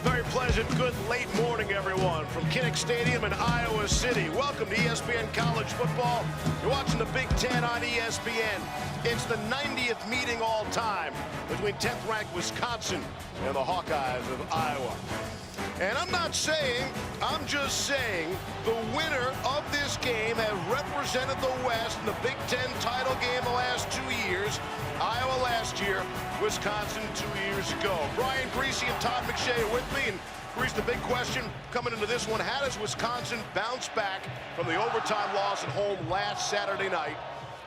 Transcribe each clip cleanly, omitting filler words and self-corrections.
A very pleasant, good late morning, everyone, from Kinnick Stadium in Iowa City. Welcome to ESPN College Football. You're watching the Big Ten on ESPN. It's the 90th meeting all time between 10th-ranked Wisconsin and the Hawkeyes of Iowa. And I'm not saying, I'm just saying the winner of this game has represented the West in the Big Ten title game the last 2 years. Iowa last year, Wisconsin 2 years ago. Brian Griese and Todd McShay are with me. And Griese, the big question coming into this one, how does Wisconsin bounce back from the overtime loss at home last Saturday night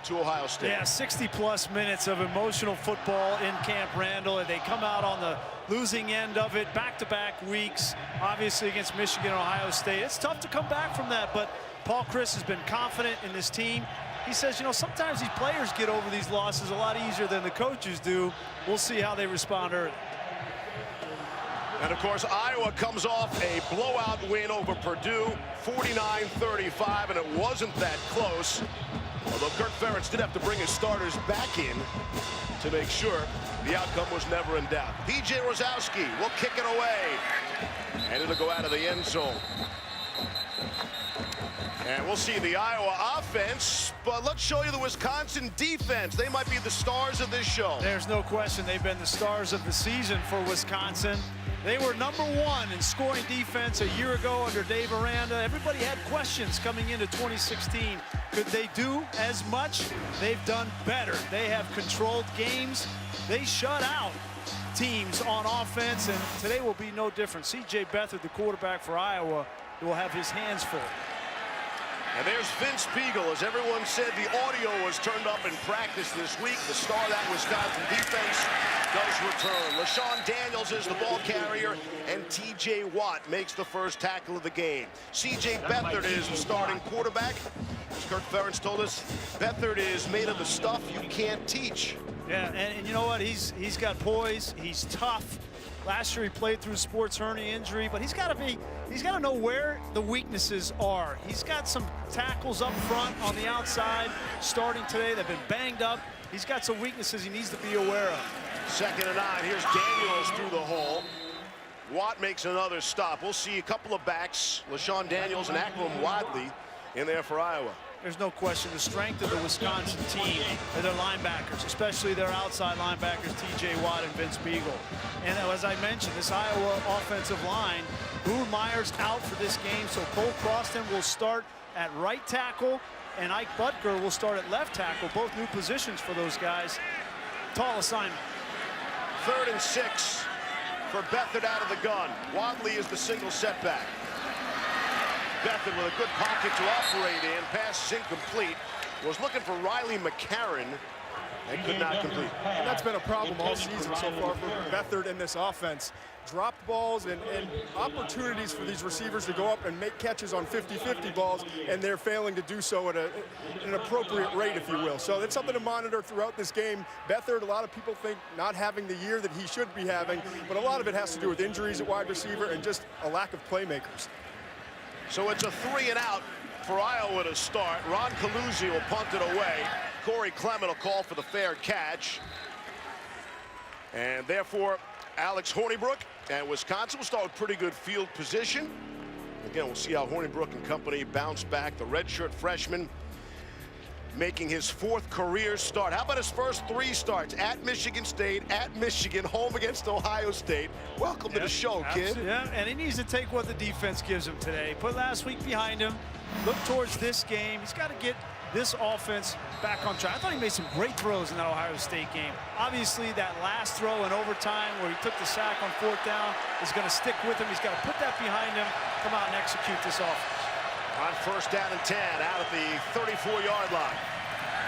to Ohio State? Yeah, 60-plus minutes of emotional football in Camp Randall, and they come out on the losing end of it, back-to-back weeks, obviously against Michigan and Ohio State. It's tough to come back from that, but Paul Chryst has been confident in this team. He says, you know, sometimes these players get over these losses a lot easier than the coaches do. We'll see how they respond early. And, of course, Iowa comes off a blowout win over Purdue, 49-35, and it wasn't that close. Although Kirk Ferentz did have to bring his starters back in to make sure the outcome was never in doubt. P.J. Rosowski will kick it away, and it'll go out of the end zone. And we'll see the Iowa offense, but let's show you the Wisconsin defense. They might be the stars of this show. There's no question they've been the stars of the season for Wisconsin. They were #1 in scoring defense a year ago under Dave Aranda. Everybody had questions coming into 2016. Could they do as much? They've done better. They have controlled games. They shut out teams on offense, and today will be no different. C.J. Beathard, the quarterback for Iowa, will have his hands full. And there's Vince Biegel. As everyone said, the audio was turned up in practice this week. The star of that Wisconsin defense does return. LaShawn Daniels is the ball carrier, and T.J. Watt makes the first tackle of the game. C.J. Beathard is the starting quarterback. As Kirk Ferentz told us, Beathard is made of the stuff you can't teach. Yeah, and you know what? He's got poise. He's tough. Last year he played through sports hernia injury, but he's got to know where the weaknesses are. He's got some tackles up front on the outside starting today. They've been banged up. He's got some weaknesses he needs to be aware of. 2nd and 9. Here's Daniels through the hole. Watt makes another stop. We'll see a couple of backs, LaShawn Daniels and Akrum Wadley, in there for Iowa. There's no question the strength of the Wisconsin team are their linebackers, especially their outside linebackers, T.J. Watt and Vince Biegel. And as I mentioned, this Iowa offensive line, Boone Myers out for this game, so Cole Croston will start at right tackle, and Ike Butker will start at left tackle, both new positions for those guys. Tall assignment. 3rd and 6 for Beathard out of the gun. Wadley is the single setback. Beathard with a good pocket to operate in. Pass is incomplete. Was looking for Riley McCarron and could not complete. And that's been a problem all season so far for Beathard in this offense. Dropped balls and opportunities for these receivers to go up and make catches on 50-50 balls, and they're failing to do so at an appropriate rate, if you will. So it's something to monitor throughout this game. Beathard, a lot of people think not having the year that he should be having, but a lot of it has to do with injuries at wide receiver and just a lack of playmakers. So it's a 3 and out for Iowa to start. Ron Caluzzi will punt it away. Corey Clement will call for the fair catch. And therefore, Alex Hornibrook and Wisconsin will start with pretty good field position. Again, we'll see how Hornibrook and company bounce back. The redshirt freshman making his 4th career start. How about his first 3 starts? At Michigan State, at Michigan, home against Ohio State. Welcome to the show, kid. Yeah, and he needs to take what the defense gives him today. Put last week behind him. Look towards this game. He's got to get this offense back on track. I thought he made some great throws in that Ohio State game. Obviously, that last throw in overtime where he took the sack on 4th down is going to stick with him. He's got to put that behind him, come out and execute this offense. On 1st down and 10, out at the 34-yard line.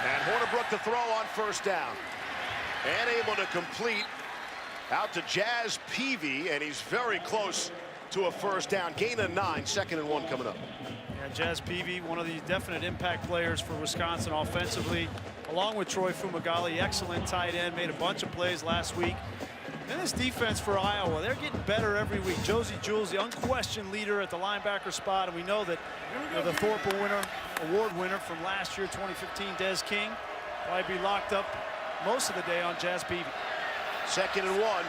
And Hornibrook to throw on 1st down. And able to complete out to Jazz Peavy, and he's very close to a 1st down. Gain of 9, 2nd and 1 coming up. Yeah, Jazz Peavy, one of the definite impact players for Wisconsin offensively, along with Troy Fumagalli, excellent tight end, made a bunch of plays last week. And this defense for Iowa, they're getting better every week. Josie Jewell's the unquestioned leader at the linebacker spot, and we know that the Thorpe Award winner from last year, 2015, Des King, probably be locked up most of the day on Jazz Peavy. 2nd and 1.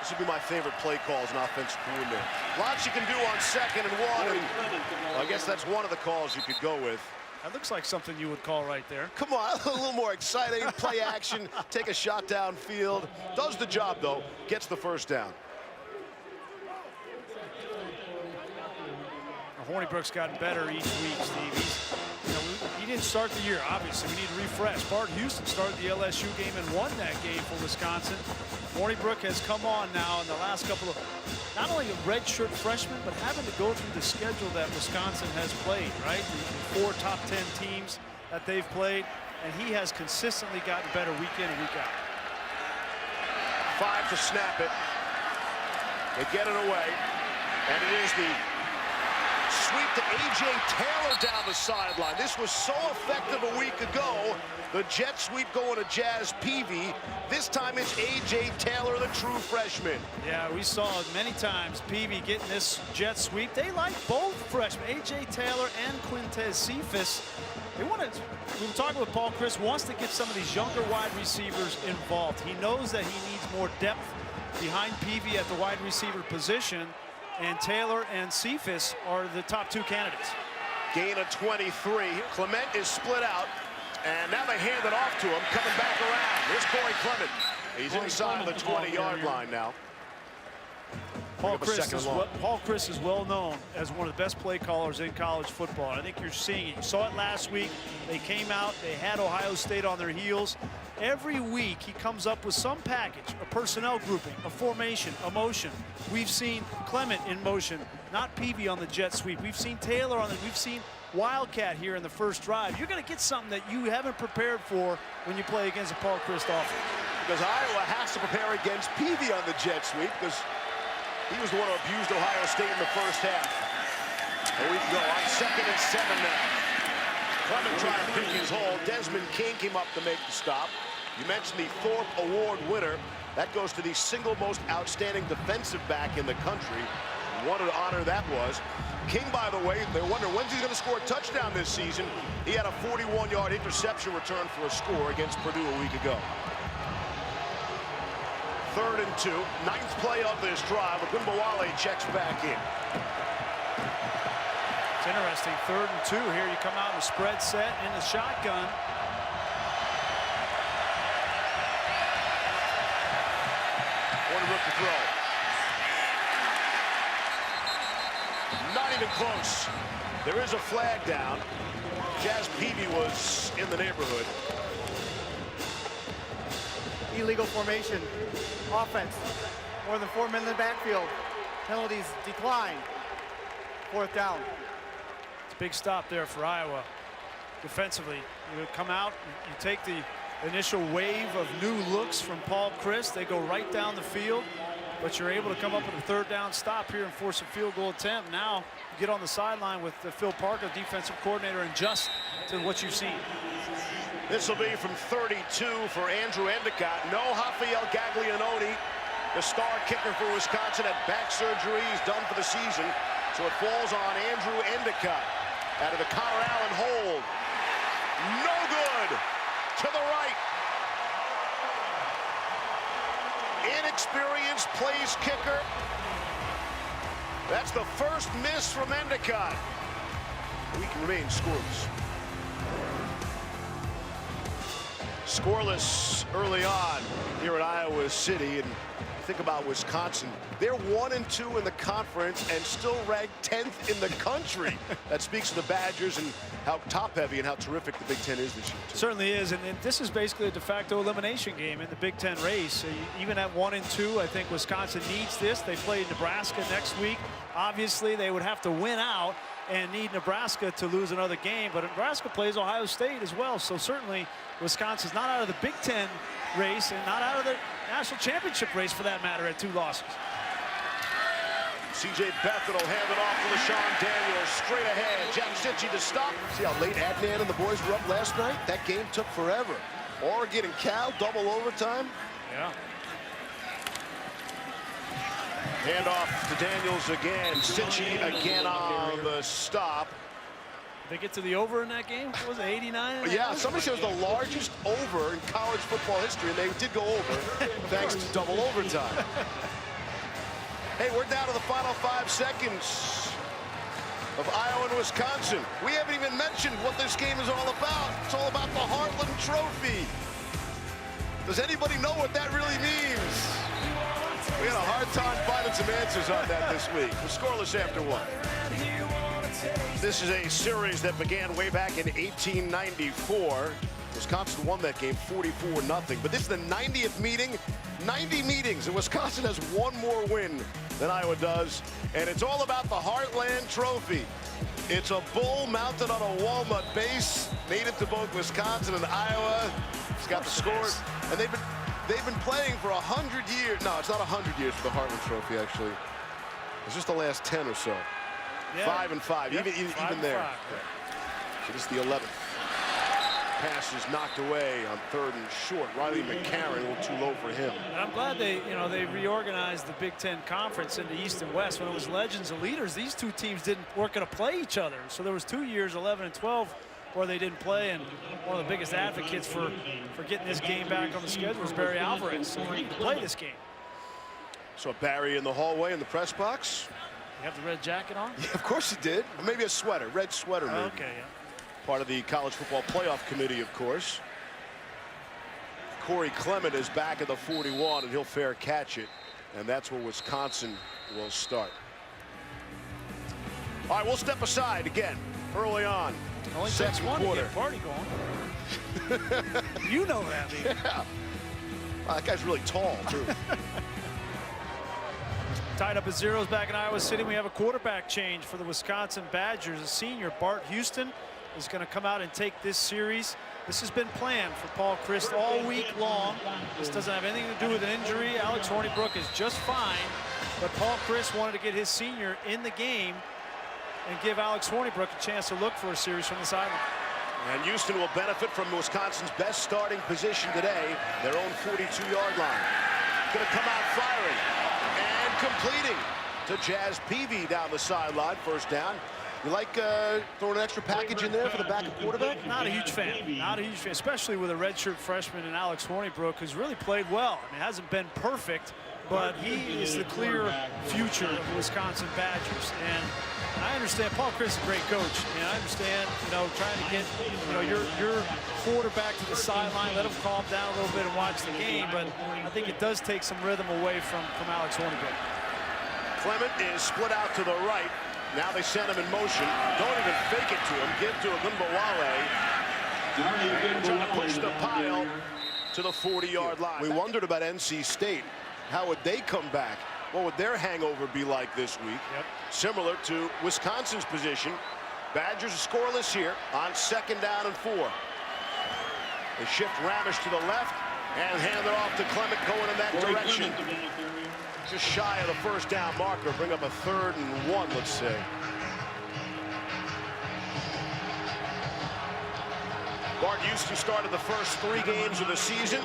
This would be my favorite play call as an offensive coordinator. Lots you can do on 2nd and 1. And, well, I guess that's one of the calls you could go with. That looks like something you would call right there. Come on, a little more exciting. Play action, take a shot downfield. Does the job, though. Gets the first down. Hornibrook's gotten better each week, Steve. He didn't start the year, obviously. We need to refresh. Bart Houston started the LSU game and won that game for Wisconsin. Hornibrook has come on now in the last couple of, not only a redshirt freshman, but having to go through the schedule that Wisconsin has played, right? The 4 top 10 teams that they've played, and he has consistently gotten better week in and week out. 5 to snap it. They get it away, and it is the sweep to A.J. Taylor down the sideline. This was so effective a week ago. The jet sweep going to Jazz Peavy. This time it's A.J. Taylor, the true freshman. Yeah, we saw it many times. Peavy getting this jet sweep. They like both freshmen, A.J. Taylor and Quintez Cephas. They want to, we were talking with Paul Chryst, wants to get some of these younger wide receivers involved. He knows that he needs more depth behind Peavy at the wide receiver position. And Taylor and Cephas are the top 2 candidates. Gain of 23. Clement is split out. And now they hand it off to him. Coming back around. Here's Corey Clement. He's inside the 20-yard line now. Paul Chryst is well known as one of the best play callers in college football. I think you're seeing it. You saw it last week. They came out. They had Ohio State on their heels. Every week he comes up with some package, a personnel grouping, a formation, a motion. We've seen Clement in motion, not Peavy on the jet sweep. We've seen Taylor on it. We've seen Wildcat here in the first drive. You're going to get something that you haven't prepared for when you play against a Paul Chryst offense. Because Iowa has to prepare against Peavy on the jet sweep because he was the one who abused Ohio State in the first half. Here we go on 2nd and 7 now. Clement trying to pick his hole. Desmond King came up to make the stop. You mentioned the Thorpe Award winner. That goes to the single most outstanding defensive back in the country. What an honor that was. King, by the way, they wonder when's he's going to score a touchdown this season. He had a 41-yard interception return for a score against Purdue a week ago. 3rd and 2, 9th play of this drive. Ogunbowale checks back in. It's interesting, 3rd and 2 here. You come out in the spread set in the shotgun. Hornibrook to throw. Not even close. There is a flag down. Jazz Peavy was in the neighborhood. Illegal formation, offense, more than 4 men in the backfield. Penalties decline. 4th down. It's a big stop there for Iowa. Defensively, you come out, you take the initial wave of new looks from Paul Chryst. They go right down the field, but you're able to come up with a 3rd down stop here and force a field goal attempt. Now you get on the sideline with Phil Parker, defensive coordinator, and adjust to what you've seen. This will be from 32 for Andrew Endicott. No Rafael Gaglianone, the star kicker for Wisconsin, had back surgery. He's done for the season. So it falls on Andrew Endicott out of the Connor Allen hold. No good. To the right. Inexperienced plays kicker. That's the first miss from Endicott. We can remain scoreless. Scoreless early on here at Iowa City, and think about Wisconsin. They're 1-2 in the conference and still ranked 10th in the country. That speaks to the Badgers and how top-heavy and how terrific the Big Ten is this year. Certainly is, and this is basically a de facto elimination game in the Big Ten race. Even at 1-2, I think Wisconsin needs this. They play Nebraska next week. Obviously, they would have to win out and need Nebraska to lose another game, but Nebraska plays Ohio State as well, so certainly Wisconsin's not out of the Big Ten race and not out of the national championship race for that matter at 2 losses. C.J. Beathard will hand it off to LaShawn Daniels. Straight ahead. Jack Cichy to stop. See how late Adnan and the boys were up last night? That game took forever. Oregon and Cal, double overtime. Yeah. Hand off to Daniels again. Cichy again on the stop. They get to the over in that game? What was it, 89? Yeah, somebody says the largest over in college football history, and they did go over thanks to double overtime. Hey, we're down to the final 5 seconds of Iowa and Wisconsin. We haven't even mentioned what this game is all about. It's all about the Heartland Trophy. Does anybody know what that really means? We had a hard time finding some answers on that this week. We're scoreless after 1. This is a series that began way back in 1894. Wisconsin won that game 44-0. But this is the 90th meeting. 90 meetings, and Wisconsin has one more win than Iowa does. And it's all about the Heartland Trophy. It's a bull mounted on a walnut base, native to both Wisconsin and Iowa. It's got the scores, and they've been playing for 100 years. No, it's not 100 years for the Heartland Trophy, actually. It's just the last 10 or so. Yeah. 5 and 5, Yep. even 5 there. and 5. So this is the 11th. Pass is knocked away on 3rd and short. Riley McCarron, a little too low for him. And I'm glad they reorganized the Big Ten Conference into East and West. When it was Legends and Leaders, these two teams weren't going to play each other. So there was 2 years, 11 and 12, where they didn't play. And one of the biggest advocates for getting this game back on the schedule was Barry Alvarez. So we need to play this game. So Barry in the hallway in the press box. You have the red jacket on? Yeah, of course he did. Maybe a sweater, red sweater maybe. Okay, yeah. Part of the College Football Playoff Committee, of course. Corey Clement is back at the 41, and he'll fair catch it. And that's where Wisconsin will start. All right, we'll step aside again early on. Only takes Second one to quarter. get a party going. You know that, Lee. Yeah. Wow, that guy's really tall, too. Tied up at zeros back in Iowa City. We have a quarterback change for the Wisconsin Badgers. A senior, Bart Houston, is going to come out and take this series. This has been planned for Paul Chryst all week long. This doesn't have anything to do with an injury. Alex Hornibrook is just fine, but Paul Chryst wanted to get his senior in the game and give Alex Hornibrook a chance to look for a series from the sideline. And Houston will benefit from Wisconsin's best starting position today, their own 42-yard line. Going to come out firing and completing to Jazz Peavy down the sideline, first down. You like throwing an extra package in there for the backup quarterback? Not a huge fan. Not a huge fan, especially with a redshirt freshman in Alex Hornibrook, who's really played well. I mean, hasn't been perfect, but he is the clear future of the Wisconsin Badgers. And I understand Paul Chryst is a great coach, and I understand, trying to get, your quarterback to the sideline, let him calm down a little bit and watch the game. But I think it does take some rhythm away from Alex Hornibrook. Clement is split out to the right. Now they send him in motion. Don't even fake it to him. Give to Ogunbowale. Trying to push the pile to the 40-yard line. We wondered about NC State. How would they come back? What would their hangover be like this week? Yep. Similar to Wisconsin's position. Badgers are scoreless here on 2nd down and 4. They shift Ramish to the left and hand it off to Clement going in that direction. Just shy of the first down marker. Bring up a 3rd and 1, let's say. Bart Houston started the first 3 games of the season.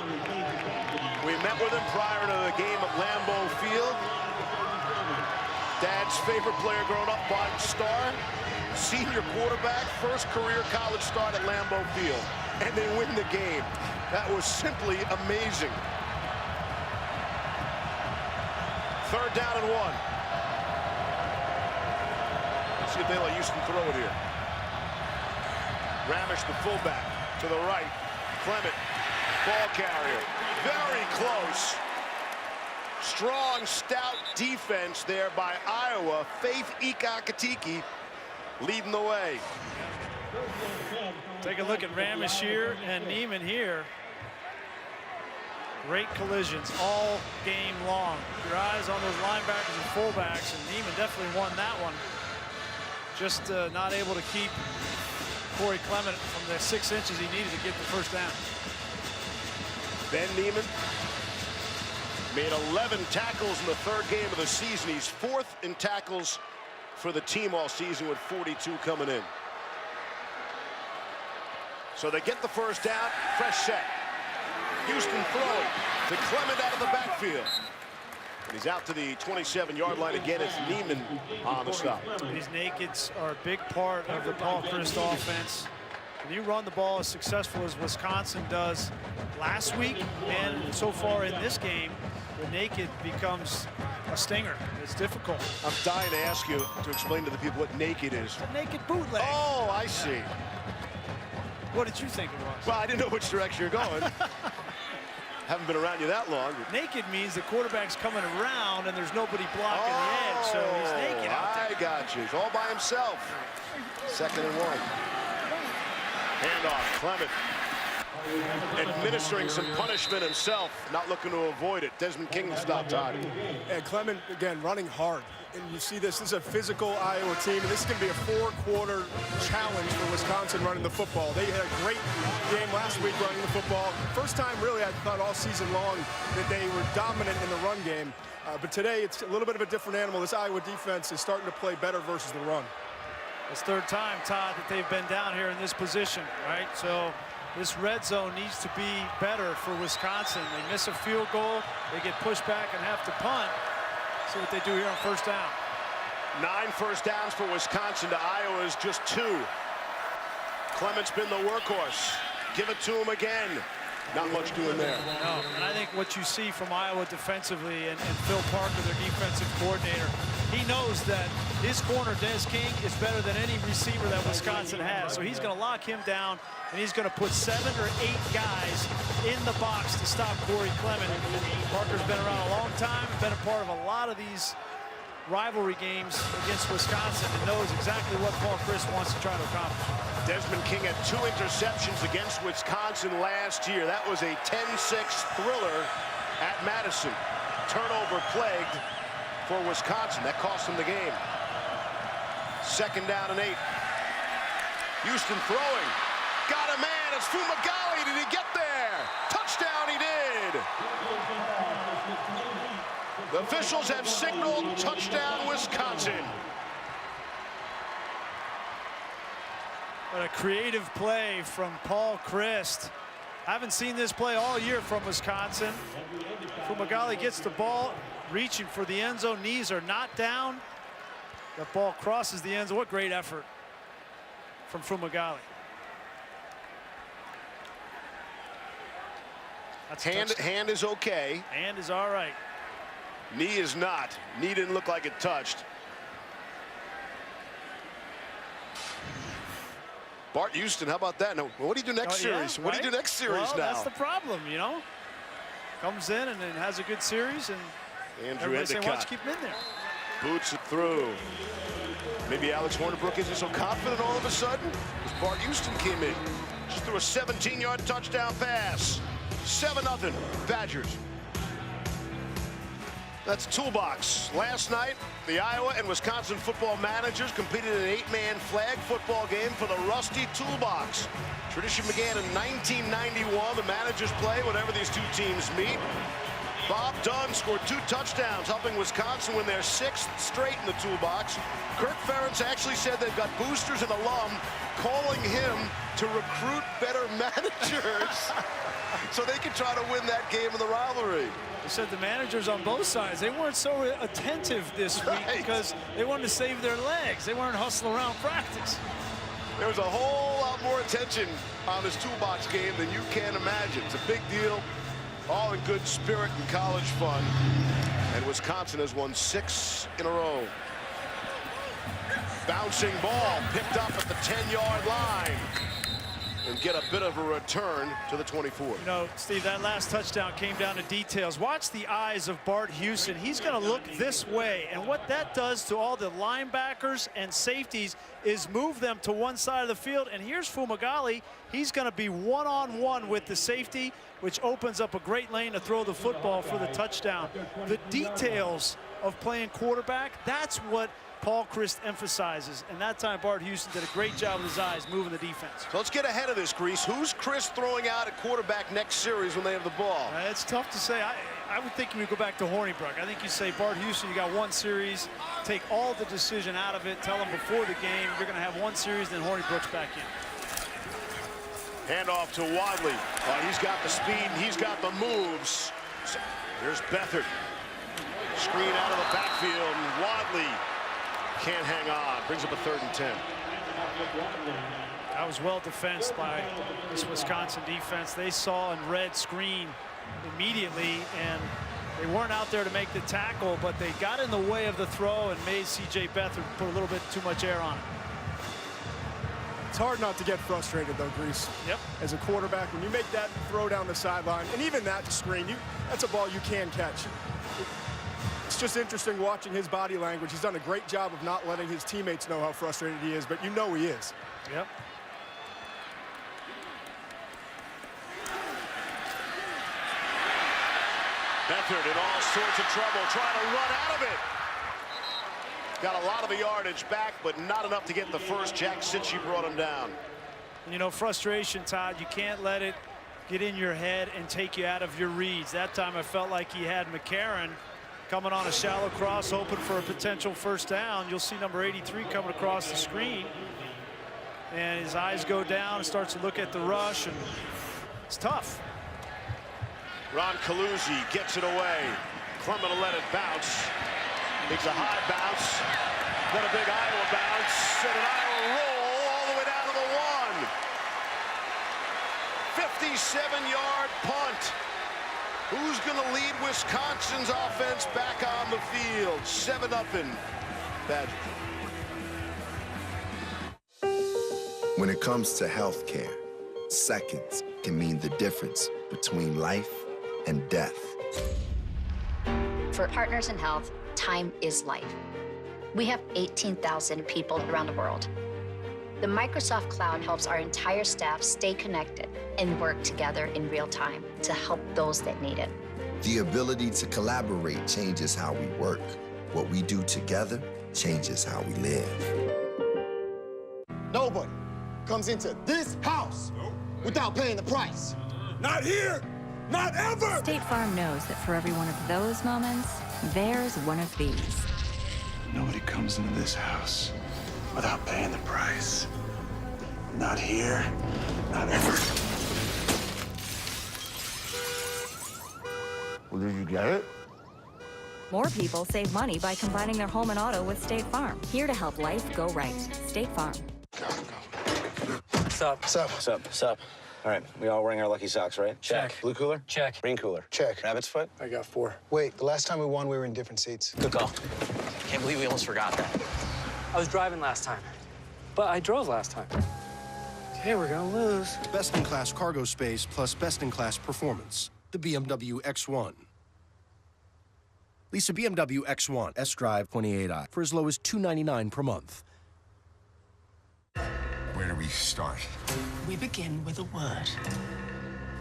We met with him prior to the game at Lambeau Field. Dad's favorite player growing up, Bart Starr. Senior quarterback, first career college start at Lambeau Field. And they win the game. That was simply amazing. 3rd down and 1. Let's see if they let Houston throw it here. Ramish, the fullback, to the right. Clement, ball carrier. Very close. Strong, stout defense there by Iowa. Faith Ika-Katiki leading the way. Take a look at Ramish here and Neiman here. Great collisions all game long. Your eyes on those linebackers and fullbacks, and Neiman definitely won that one. Just not able to keep Corey Clement from the 6 inches he needed to get the first down. Ben Neiman made 11 tackles in the 3rd game of the season. He's 4th in tackles for the team all season with 42 coming in. So they get the first down, fresh set. Houston throwing to Clement out of the backfield. And he's out to the 27-yard line again. It's Neiman on the stop. These nakeds are a big part of the Paul Chryst offense. When you run the ball as successful as Wisconsin does last week and so far in this game, the naked becomes a stinger. It's difficult. I'm dying to ask you to explain to the people what naked is. A naked bootleg. Oh, I see. What did you think it was? Well, I didn't know which direction you're going. Haven't been around you that long. Naked means the quarterback's coming around and there's nobody blocking the edge, so he's naked out there. I got you. He's all by himself. 2nd and 1. Handoff, Clement. Administering some punishment himself, not looking to avoid it. Desmond King stopped Todd. And Clement, again, running hard. And you see this is a physical Iowa team, and this is going to be a 4-quarter challenge for Wisconsin running the football. They had a great game last week running the football. First time, really, I thought all season long that they were dominant in the run game. But today, it's a little bit of a different animal. This Iowa defense is starting to play better versus the run. It's 3rd time, Todd, that they've been down here in this position, right? So this red zone needs to be better for Wisconsin. They miss a field goal, they get pushed back and have to punt. See what they do here on 1st down. 9 first downs for Wisconsin to Iowa's just 2. Clement's been the workhorse. Give it to him again. Not much doing there. No, and I think what you see from Iowa defensively and Phil Parker, their defensive coordinator, he knows that his corner, Des King, is better than any receiver that Wisconsin has. So he's going to lock him down, and he's going to put 7 or 8 guys in the box to stop Corey Clement. Parker's been around a long time, been a part of a lot of these rivalry games against Wisconsin, and knows exactly what Paul Chryst wants to try to accomplish. Desmond King had 2 interceptions against Wisconsin last year. That was a 10-6 thriller at Madison. Turnover plagued for Wisconsin. That cost them the game. 2nd down and 8. Houston throwing. Got a man. It's Fumagalli. Did he get there? Touchdown, he did. The officials have signaled touchdown, Wisconsin. What a creative play from Paul Chryst. I haven't seen this play all year from Wisconsin. Fumagalli gets the ball, reaching for the end zone. Knees are not down. The ball crosses the end zone. What great effort from Fumagalli. That's Hand is okay. Hand is all right. Knee is not. Knee didn't look like it touched. Bart Houston, how about that? Now, what do you do next series? What do you do next series now? That's the problem, you know. Comes in and then has a good series, and Andrew everybody saying, Endicott "Why don't you keep him in there?" boots it through. Maybe Alex Hornibrook isn't so confident all of a sudden because Bart Houston came in. Just threw a 17-yard touchdown pass. 7-0 Badgers. That's Toolbox. Last night, the Iowa and Wisconsin football managers competed in an 8-man flag football game for the Rusty Toolbox. Tradition began in 1991. The managers play whenever these 2 teams meet. Bob Dunn scored 2 touchdowns, helping Wisconsin win their 6th straight in the Toolbox. Kirk Ferentz actually said they've got boosters and alum calling him to recruit better managers so they can try to win that game in the rivalry. They said the managers on both sides, they weren't so attentive this week because they wanted to save their legs. They weren't hustling around practice. There was a whole lot more attention on this Toolbox game than you can imagine. It's a big deal, all in good spirit and college fun. And Wisconsin has won 6 in a row. Bouncing ball picked up at the 10-yard line. And get a bit of a return to the 24. You know, Steve, that last touchdown came down to details. Watch the eyes of Bart Houston. He's going to look this way. And what that does to all the linebackers and safeties is move them to one side of the field. And here's Fumagalli. He's going to be one-on-one with the safety, which opens up a great lane to throw the football for the touchdown. The details of playing quarterback, that's what Paul Chryst emphasizes, and that time Bart Houston did a great job with his eyes moving the defense. So let's get ahead of this, Grease. Who's Chryst throwing out at quarterback next series when they have the ball? It's tough to say. I would think you would go back to Hornibrook. I think you say, Bart Houston, you got 1 series, take all the decision out of it, tell them before the game, you're going to have 1 series, then Hornibrook's back in. Handoff to Wadley. He's got the speed, and he's got the moves. So, here's Beathard. Screen out of the backfield, and Wadley can't hang on. Brings up a 3rd and 10. That was well defensed by this Wisconsin defense. They saw and read screen immediately, and They weren't out there to make the tackle, but they got in the way of the throw and made C.J. Beathard put a little bit too much air on it. It's hard not to get frustrated, though, Grease. Yep. As a quarterback, when you make that throw down the sideline, and even that screen, that's a ball you can catch. It's just interesting watching his body language. He's done a great job of not letting his teammates know how frustrated he is, but you know he is. Yep. Beathard in all sorts of trouble, trying to run out of it. Got a lot of the yardage back, but not enough to get the first. Jack Cichy brought him down. You know, frustration, Todd, you can't let it get in your head and take you out of your reads. That time I felt like he had McCarron coming on a shallow cross, hoping for a potential first down. You'll see number 83 coming across the screen. And his eyes go down and starts to look at the rush, and it's tough. Ron Caluzzi gets it away. Clement to let it bounce. Takes a high bounce, then a big Iowa bounce, and an Iowa roll all the way down to the 1. 57-yard punt. Who's going to lead Wisconsin's offense back on the field? 7-0 Badgers. When it comes to healthcare, seconds can mean the difference between life and death. For Partners in Health, time is life. We have 18,000 people around the world. The Microsoft Cloud helps our entire staff stay connected and work together in real time to help those that need it. The ability to collaborate changes how we work. What we do together changes how we live. Nobody comes into this house without paying the price. Not here! Not ever! State Farm knows that for every one of those moments, there's one of these. Nobody comes into this house without paying the price. Not here, not ever. Well, did you get it? More people save money by combining their home and auto with State Farm. Here to help life go right. State Farm. What's up? What's up? All right, we all wearing our lucky socks, right? Check. Blue cooler? Check. Green cooler? Check. Rabbit's foot? I got 4. Wait, the last time we won, we were in different seats. Good call. Can't believe we almost forgot that. I was driving last time, but I drove last time. Okay, we're gonna lose. Best-in-class cargo space plus best-in-class performance. The BMW X1. Lease a BMW X1 S-Drive 28i for as low as $299 per month. Where do we start? We begin with a word.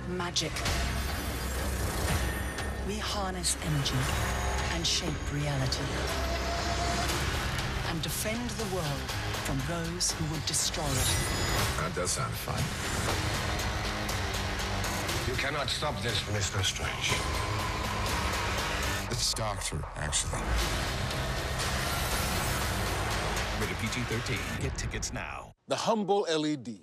Magic. We harness energy and shape reality. And defend the world from those who would destroy it. That does sound fun. You cannot stop this, Mr. Strange. It's Doctor, actually. Rated PG-13. Get tickets now. The humble LED.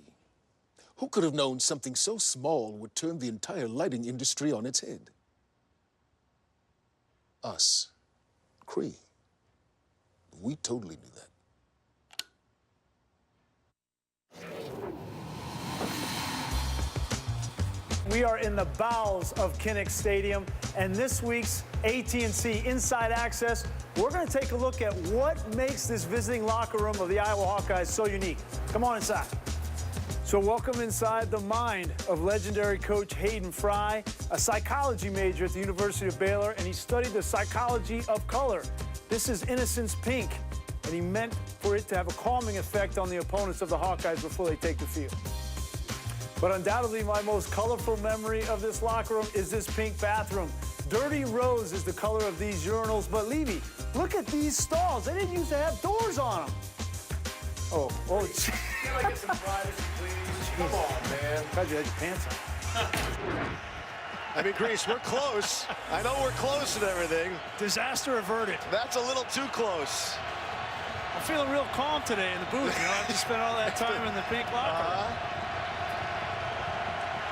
Who could have known something so small would turn the entire lighting industry on its head? Us. Cree. We totally knew that. We are in the bowels of Kinnick Stadium, and this week's AT&T Inside Access, we're going to take a look at what makes this visiting locker room of the Iowa Hawkeyes so unique. Come on inside. So welcome inside the mind of legendary coach Hayden Fry, a psychology major at the University of Baylor, and he studied the psychology of color. This is Innocence Pink, and he meant for it to have a calming effect on the opponents of the Hawkeyes before they take the field. But undoubtedly, my most colorful memory of this locker room is this pink bathroom. Dirty rose is the color of these urinals, but Levy, look at these stalls. They didn't used to have doors on them. Oh, geez. Can I get some privacy, please? Come on, man. God, you had your pants on. I mean, Grease, we're close. I know we're close and everything. Disaster averted. That's a little too close. I'm feeling real calm today in the booth. You know, I've just spent all that time in the pink locker room.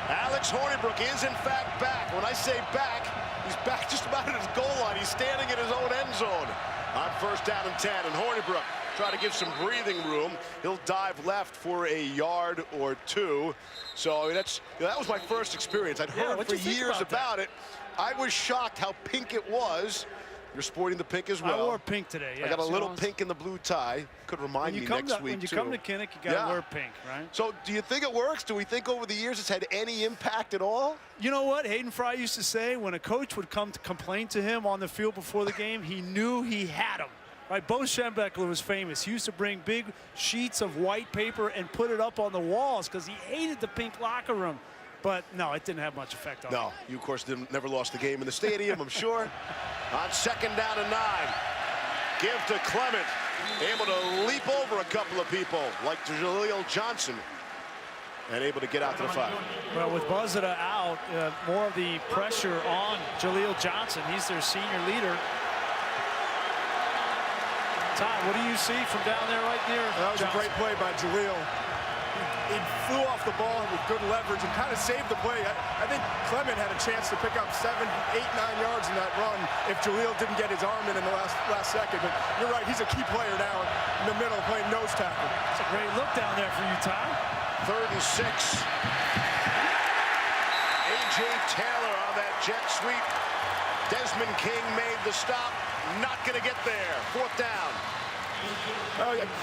Alex Hornibrook is, in fact, back. When I say back, he's back just about at his goal line. He's standing in his own end zone on 1st down and 10. And Hornibrook try to give some breathing room. He'll dive left for a yard or two. So I mean, that was my first experience. I'd heard for years about it. I was shocked how pink it was. You're sporting the pink as well. I wore pink today. Yeah, I got a little pink in the blue tie. Could remind me next week, when you come to Kinnick, you got to wear pink, right? So do you think it works? Do we think over the years it's had any impact at all? You know what Hayden Fry used to say? When a coach would come to complain to him on the field before the game, he knew he had him. Right, Bo Schembechler was famous. He used to bring big sheets of white paper and put it up on the walls because he hated the pink locker room. But no, it didn't have much effect on him. No, you of course never lost the game in the stadium, I'm sure. On 2nd down and 9, give to Clement, able to leap over a couple of people like Jaleel Johnson, and able to get out to the 5. Well, with Buzzetta out, more of the pressure on Jaleel Johnson. He's their senior leader. Todd, what do you see from down there right near That was Johnson? a great play by Jaleel. He flew off the ball with good leverage and kind of saved the play. I think Clement had a chance to pick up 7, 8, 9 yards in that run if Jaleel didn't get his arm in the last second. But you're right, he's a key player now in the middle playing nose tackle. It's a great look down there for you, Todd. 3rd and 6. A.J. Taylor on that jet sweep. Desmond King made the stop. Not going to get there. 4th down.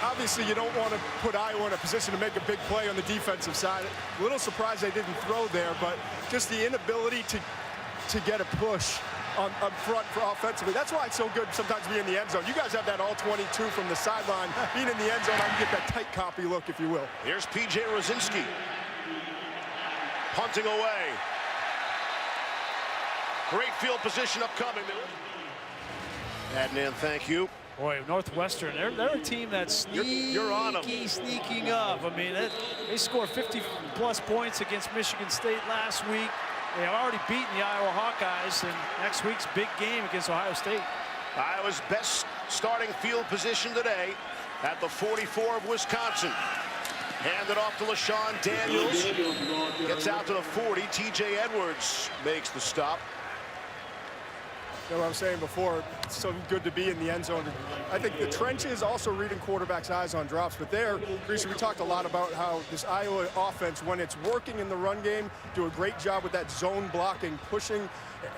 Obviously, you don't want to put Iowa in a position to make a big play on the defensive side. A little surprised they didn't throw there, but just the inability to get a push on front for offensively. That's why it's so good sometimes being in the end zone. You guys have that all 22 from the sideline. Being in the end zone, I can get that tight copy look, if you will. Here's P.J. Rosinski. Punting away. Great field position upcoming. Adnan, thank you. Boy, Northwestern, they're a team that's sneaking up. I mean, they scored 50-plus points against Michigan State last week. They have already beaten the Iowa Hawkeyes, and next week's big game against Ohio State. Iowa's best starting field position today at the 44 of Wisconsin. Handed off to LaShawn Daniels. Gets out to the 40. T.J. Edwards makes the stop. You know what I was saying before, it's so good to be in the end zone. I think the trenches also reading quarterbacks' eyes on drops, but there, Greasy, we talked a lot about how this Iowa offense, when it's working in the run game, do a great job with that zone blocking, pushing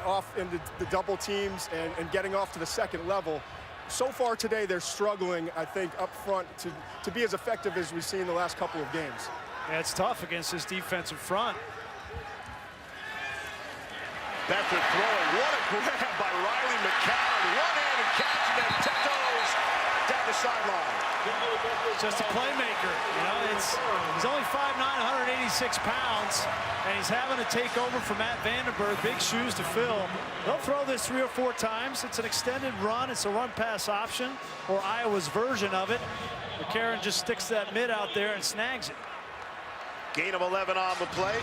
off into the double teams and getting off to the second level. So far today, they're struggling, I think, up front to be as effective as we've seen in the last couple of games. Yeah, it's tough against this defensive front. Beathard throwing. What a grab by Riley McCown. One-handed catch and then tiptoes down the sideline. Just a playmaker. You know, he's only 5'9", 186 pounds, and he's having to take over from Matt Vandenberg. Big shoes to fill. They'll throw this 3 or 4 times. It's an extended run. It's a run-pass option, or Iowa's version of it. McCarron just sticks that mid out there and snags it. Gain of 11 on the play.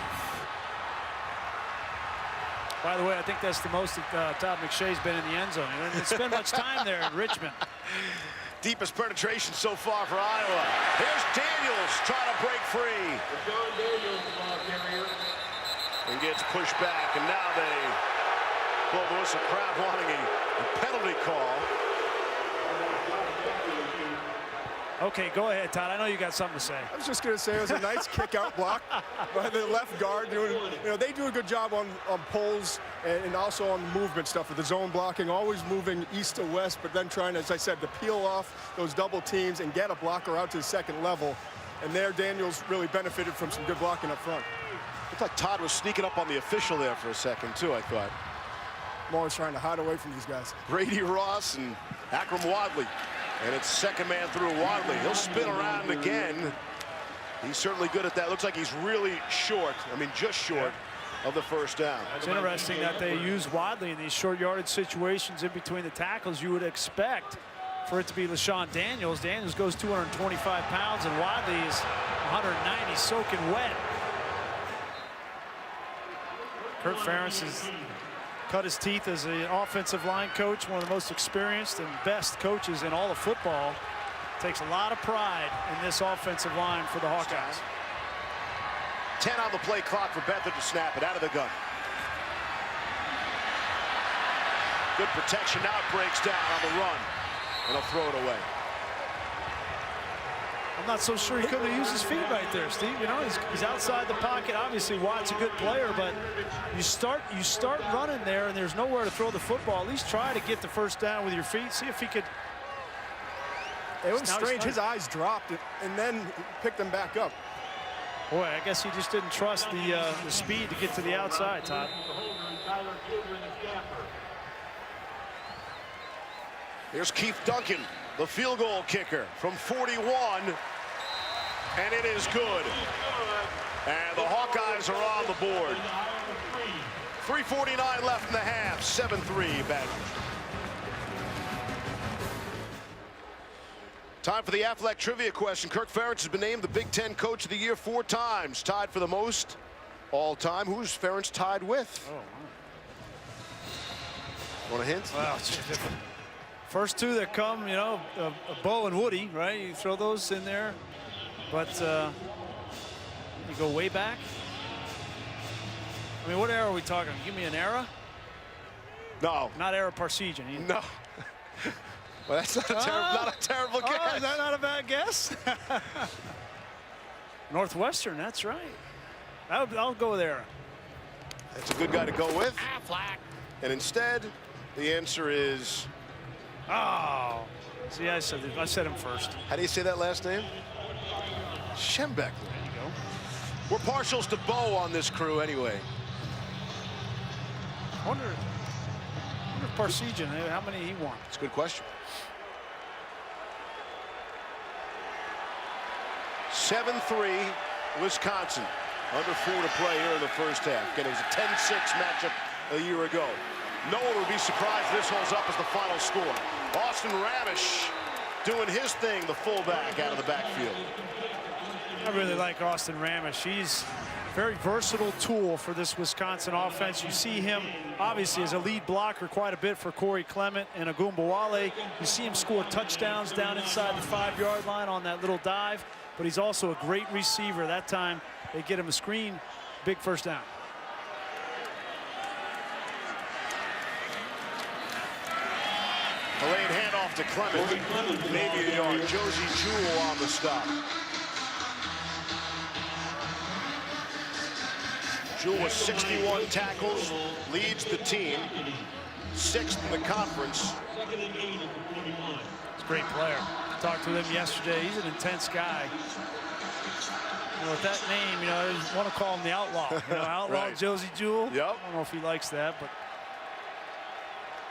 By the way, I think that's the most Todd McShay's been in the end zone. He didn't spend much time there in Richmond. Deepest penetration so far for Iowa. Here's Daniels trying to break free. And gets pushed back, and now they pull Melissa Kraft wanting a penalty call. Okay, go ahead, Todd. I know you got something to say. I was just going to say it was a nice kick-out block by the left guard. They do a good job on pulls and also on movement stuff with the zone blocking, always moving east to west, but then trying, as I said, to peel off those double teams and get a blocker out to the second level. And there, Daniels really benefited from some good blocking up front. Looked like Todd was sneaking up on the official there for a second, too, I thought. I'm always trying to hide away from these guys. Brady Ross and Akram Wadley. And it's second man through Wadley. He'll spin around again. He's certainly good at that. Looks like he's really short. I mean, just short of the first down. It's interesting that they use Wadley in these short yardage situations in between the tackles. You would expect for it to be LaShawn Daniels. Daniels goes 225 pounds, and Wadley is 190, soaking wet. Kurt Ferentz has cut his teeth as an offensive line coach, one of the most experienced and best coaches in all of football. Takes a lot of pride in this offensive line for the Hawkeyes. 10 on the play clock for Beathard to snap it out of the gun. Good protection. Now it breaks down on the run, and he'll throw it away. I'm not so sure he couldn't have used his feet right there, Steve. You know, he's outside the pocket. Obviously, Watt's a good player, but you start running there, and there's nowhere to throw the football. At least try to get the first down with your feet. See if he could. It was strange. His eyes dropped, and then picked them back up. Boy, I guess he just didn't trust the speed to get to the outside, Todd. Here's Keith Duncan, the field goal kicker from 41, and it is good. And the Hawkeyes are on the board. 3:49 left in the half, 7-3 Badgers. Time for the Aflac trivia question. Kirk Ferentz has been named the Big Ten Coach of the Year 4 times, tied for the most all time. Who's Ferentz tied with? Oh, wow. Want a hint? Well, first two that come, you know, Bo and Woody, right? You throw those in there, but you go way back. I mean, what era are we talking? Give me an era. No. Not era Parsegian. No. Well, that's not a terrible guess. Oh, is that not a bad guess? Northwestern, that's right. I'll go with era. That's a good guy to go with. And instead, the answer is... Oh. See, I said him first. How do you say that last name? Schembechler. There you go. We're partials to Bo on this crew anyway. I wonder if Parsegian, how many he won? It's a good question. 7-3 Wisconsin. Under 4 to play here in the first half. Again, it was a 10-6 matchup a year ago. No one would be surprised this holds up as the final score. Austin Ramish doing his thing, the fullback out of the backfield. I really like Austin Ramish. He's a very versatile tool for this Wisconsin offense. You see him, obviously, as a lead blocker quite a bit for Corey Clement and Agumbawale. You see him score touchdowns down inside the 5-yard line on that little dive, but he's also a great receiver. That time, they get him a screen, big first down. A late handoff to Clement. Maybe a yard. Josie Jewell on the stop. Jewell with 61 tackles, leads the team, 6th in the conference. He's a great player. Talked to him yesterday. He's an intense guy. You know, with that name, you know, I want to call him the Outlaw. You know, Outlaw Right. Josie Jewell. Yep. I don't know if he likes that, but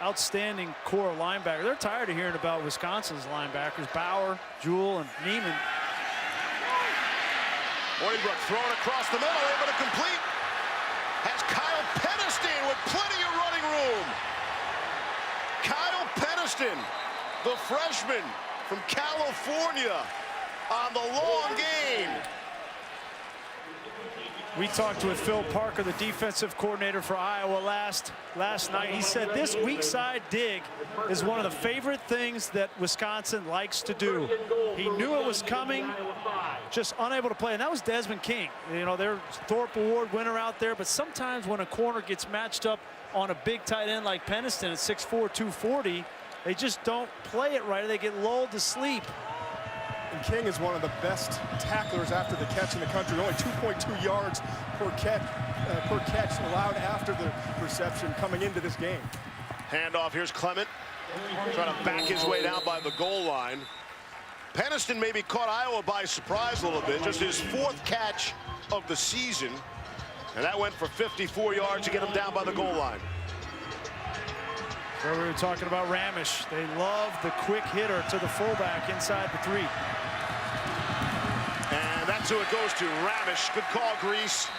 outstanding core linebacker. They're tired of hearing about Wisconsin's linebackers. Bauer, Jewell, and Neiman. Boynbrook throwing across the middle, able to complete. Has Kyle Peniston with plenty of running room. Kyle Peniston, the freshman from California, on the long gain. We talked with Phil Parker, the defensive coordinator for Iowa last night. He said this weak side dig is one of the favorite things that Wisconsin likes to do. He knew it was coming, just unable to play. And that was Desmond King. You know, they're Thorpe Award winner out there, but sometimes when a corner gets matched up on a big tight end like Peniston at 6'4", 240, they just don't play it right. They get lulled to sleep. And King is one of the best tacklers after the catch in the country. Only 2.2 yards per catch allowed after the reception coming into this game. Handoff, here's Clement, trying to back his way down by the goal line. Peniston maybe caught Iowa by surprise a little bit, just his 4th catch of the season. And that went for 54 yards to get him down by the goal line. Where we were talking about Ramish. They love the quick hitter to the fullback inside the 3. And that's who it goes to, Ramish. Good call, Grease.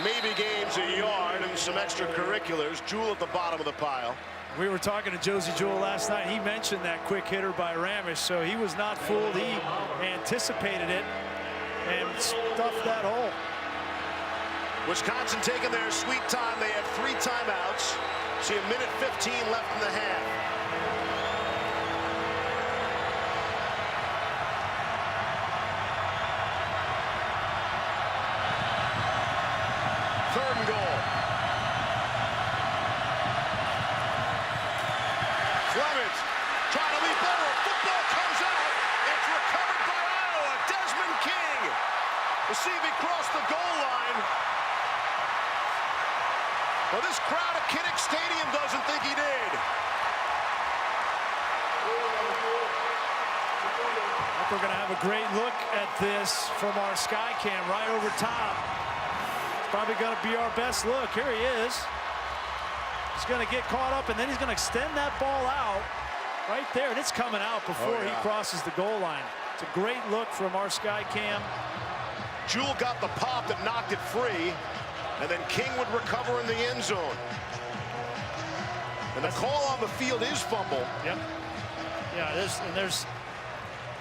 Maybe gains a yard and some extracurriculars. Jewell at the bottom of the pile. We were talking to Josie Jewell last night. He mentioned that quick hitter by Ramish, so he was not fooled. He anticipated it and stuffed that hole. Wisconsin taking their sweet time. They have 3 timeouts. See, 1:15 left in the half. Third and goal. Clement trying to leap over. Football comes out. It's recovered by Iowa. We'll see if he crossed the goal line. Well, this crowd at Kinnick Stadium doesn't think he did. We're going to have a great look at this from our sky cam right over top. It's probably going to be our best look. Here he is. He's going to get caught up, and then he's going to extend that ball out right there, and it's coming out before he crosses the goal line. It's a great look from our sky cam. Jewell got the pop that knocked it free, and then King would recover in the end zone. And the call on the field is fumble. Yep. Yeah, it is, and there's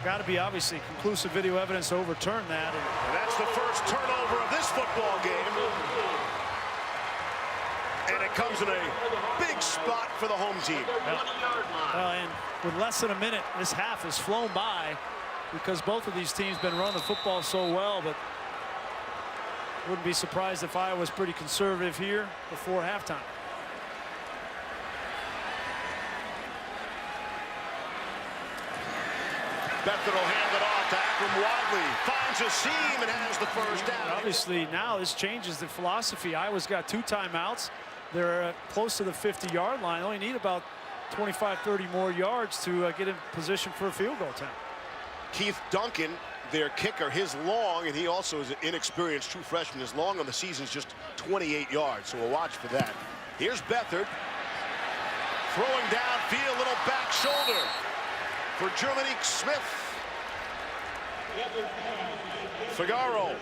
got to be obviously conclusive video evidence to overturn that. And that's the first turnover of this football game. And it comes in a big spot for the home team. And with less than a minute, this half has flown by because both of these teams been running the football so well, but wouldn't be surprised if Iowa was pretty conservative here before halftime. Beathard will hand it off to Akrum Wadley. Finds a seam and has the first down. Obviously, now this changes the philosophy. Iowa's got 2 timeouts. They're close to the 50-yard line. They only need about 25, 30 more yards to get in position for a field goal attempt. Keith Duncan, their kicker, his long, and he also is an inexperienced true freshman. His long on the season is just 28 yards, so we'll watch for that. Here's Beathard. Throwing downfield, little back shoulder for Jerminique Smith. Figaro.